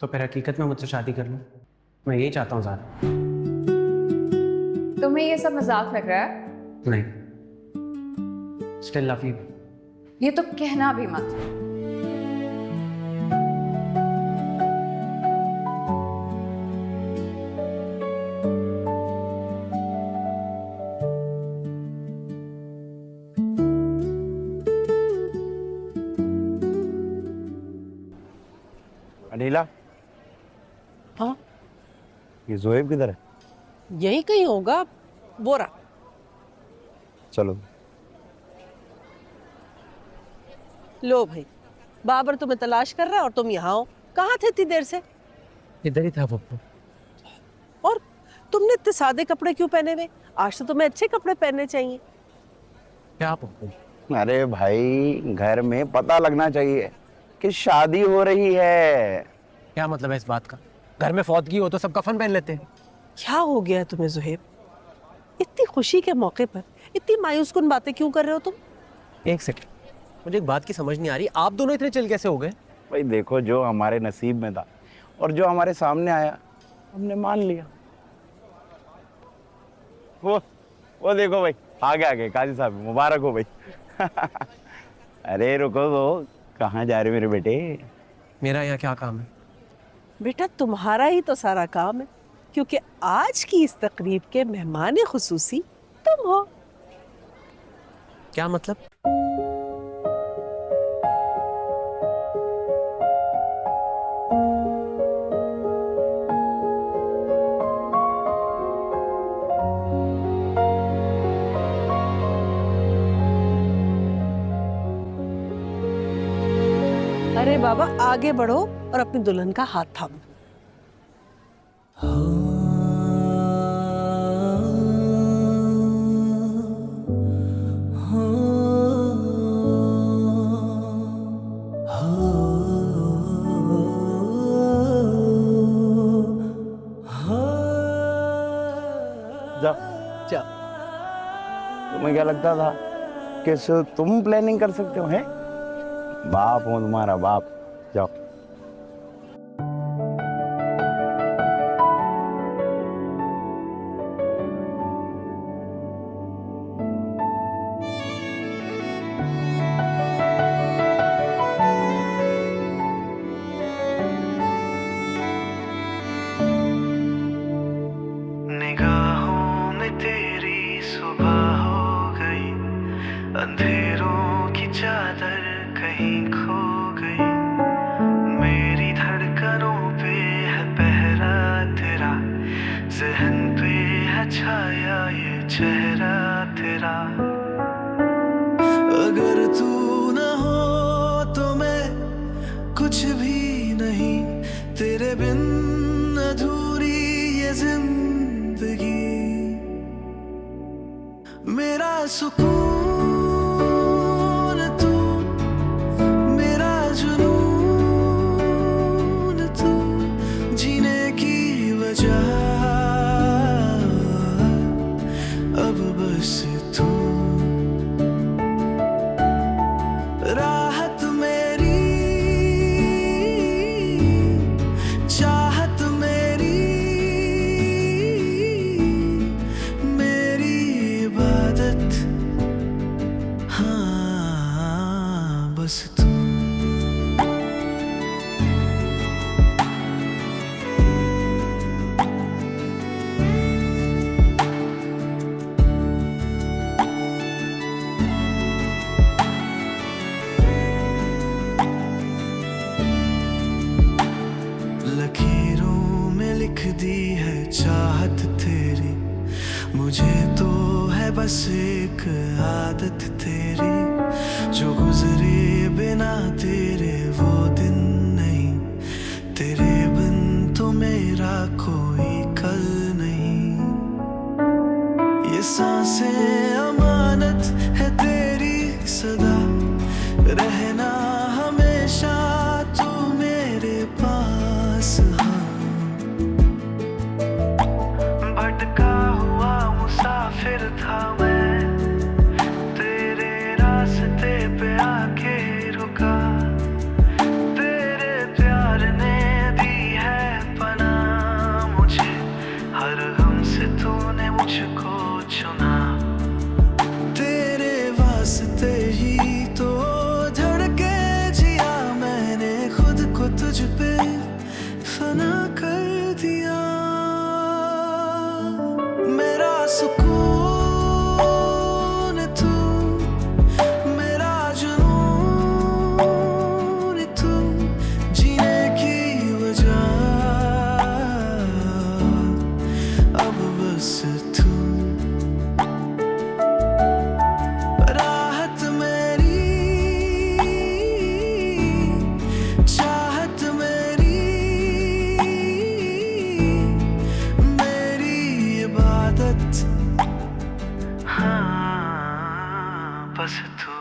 तो फिर हकीकत में मुझसे शादी कर लो, मैं यही चाहता हूँ ज़ारा। तुम्हें ये सब मजाक लग रहा है? नहीं, स्टिल लव यू। ये तो कहना भी मत। अनिला, हाँ ये जोएब किधर है? यही कहीं होगा, बोरा। चलो। लो भाई, बाबर तुम्हें तलाश कर रहा है और तुम यहाँ हो। कहाँ थे इतनी देर से? इधर ही था पप्पू। और तुमने इतने सादे कपड़े क्यों पहने हुए? आज तो तुम्हें अच्छे कपड़े पहनने चाहिए। क्या पप्पू? अरे भाई, घर में पता लगना चाहिए कि शादी हो रही है। क्या मतलब है इस बात का? घर में फौतगी हो तो सब कफन पहन लेते हैं। क्या हो गया तुम्हें ज़ुहैब? इतनी खुशी के मौके पर इतनी मायूसकुन बातें क्यों कर रहे हो तुम? एक सेकंड, मुझे एक बात की समझ नहीं आ रही, आप दोनों इतने चिल कैसे हो गए? भाई देखो, जो हमारे नसीब में था और जो हमारे सामने आया हमने मान लिया। वो देखो भाई, आगे आगे काजी साहब, मुबारक हो भाई। अरे रुको, वो कहाँ जा रहे हो मेरे बेटे? मेरा यहाँ क्या काम है? बेटा तुम्हारा ही तो सारा काम है, क्योंकि आज की इस तकरीब के मेहमान खुसूसी तुम हो। क्या मतलब? अरे बाबा, आगे बढ़ो और अपनी दुल्हन का हाथ थामो। तुम्हें क्या लगता था कि तुम प्लानिंग कर सकते हो? हैं बाप हो तुम्हारा बाप। जाओ। निगाहों में तेरी सुबह हो गई, अंधेरों की चादर कहीं खो गई, मेरी धड़कनों पे है पहरा तेरा, ज़हन पे है छाया ये चेहरा तेरा। अगर तू न हो तो मैं कुछ भी नहीं, तेरे बिन अधूरी ये जिंदगी, मेरा सुकून तू, मेरा जुनून तू, जीने की वजह अब बस तू। राहत मेरी, चाहत मेरी, मेरी इबादत, हाँ बस तू। लकीरों में लिख दी है चाहत तेरी, मुझे तो है बस एक आदत तेरी, जो गुजरे बिना तेरे वो दिन नहीं, तेरे बिन तो मेरा कोई कल नहीं। ये सांसें अमानत है तेरी सदा, रहना हमेशा तू मेरे पास। भटका हुआ मुसाफिर था मैं, तेरे रास्ते पे आके रुका, तेरे प्यार ने दी है पनाह मुझे, हर गम से तूने मुझको चुना, तेरे वास्ते ही तो धड़के जिया मैंने, खुद को तुझ पे फना कर दिया। मेरा सुकून तू, मेरा जुनून तू, जीने की वजह अब बस तू। राहत मेरी, चाहत मेरी, मेरी इबादत, हाँ बस तू।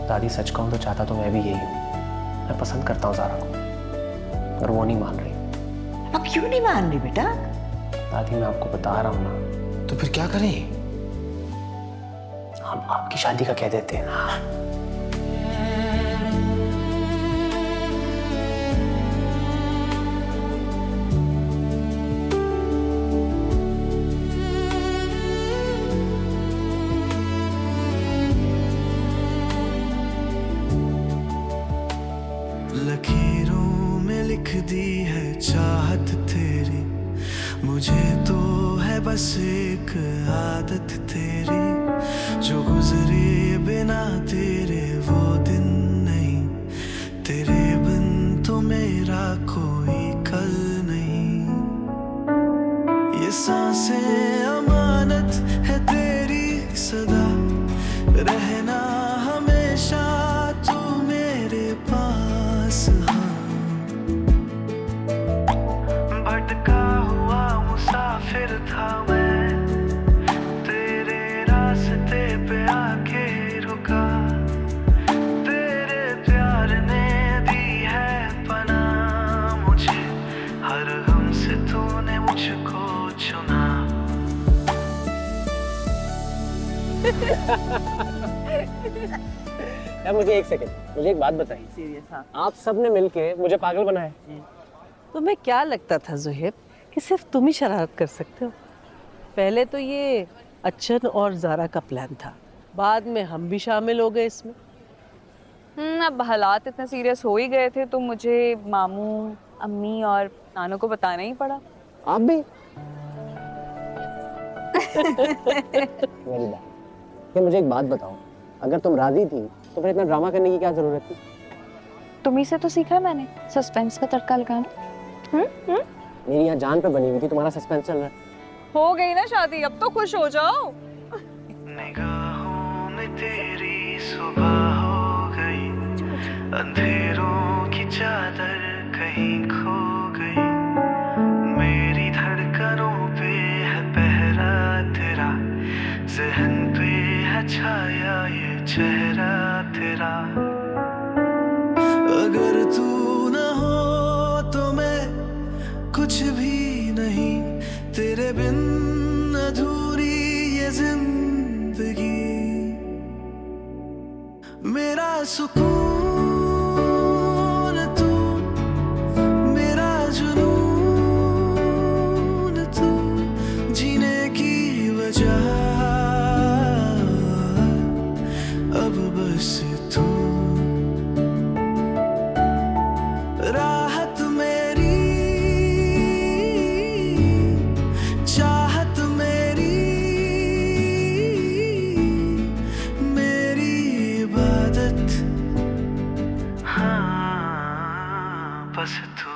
दादी सच कहूं तो चाहता तो मैं भी यही हूँ, मैं पसंद करता हूँ ज़ारा को, पर वो नहीं मान रही। अब क्यों नहीं मान रही बेटा? दादी मैं आपको बता रहा हूँ ना। तो फिर क्या करें? हम आपकी शादी का कह देते हैं। लकीरों में लिख दी है चाहत तेरी, मुझे तो है बस एक आदत तेरी, जो गुजरे बिना तेरे वो दिन नहीं, तेरे बिन तो मेरा कोई कल नहीं। ये सांसें अमानत है तेरी सदा, रहना हमेशा तू मेरे पास। हाँ यार मुझे एक सेकंड, मुझे एक बात बताइए। सीरियस? हाँ। आप सबने मिलके मुझे पागल बनाया। तुम्हें क्या लगता था जोहेब कि सिर्फ तुम ही शरारत कर सकते हो? पहले तो ये अच्छन और ज़ारा का प्लान था, बाद में हम भी शामिल हो गए इसमें। अब हालात इतने सीरियस हो ही गए थे तो मुझे मामू, अम्मी और नानू को बताना ही पड़ा। आप भी? मेरी बात, मुझे एक बात बताओ, अगर तुम राजी थी तो फिर इतना ड्रामा करने की क्या जरूरत थी? तुम्ही से तो सीखा मैंने सस्पेंस का तड़का लगाना। मेरी यहाँ जान पे बनी हुई थी, तुम्हारा सस्पेंस चल रहा है। हो गई ना शादी, अब तो खुश हो जाओ। निगाहों में तेरी सुबह हो गई, अंधेरों की चादर कहीं खो गई, मेरी धड़कनों पे है पहरा तेरा, ज़हन पे है छाया ये चेहरा तेरा। अगर तू न हो तो मैं कुछ भी नहीं, तेरे बिन अधूरी ये जिंदगी, मेरा सुकून तू, मेरा जुनून तू, जीने की वजह अब बस तू, राहत मेरी, चाहत मेरी, मेरी इबादत, हाँ बस तू।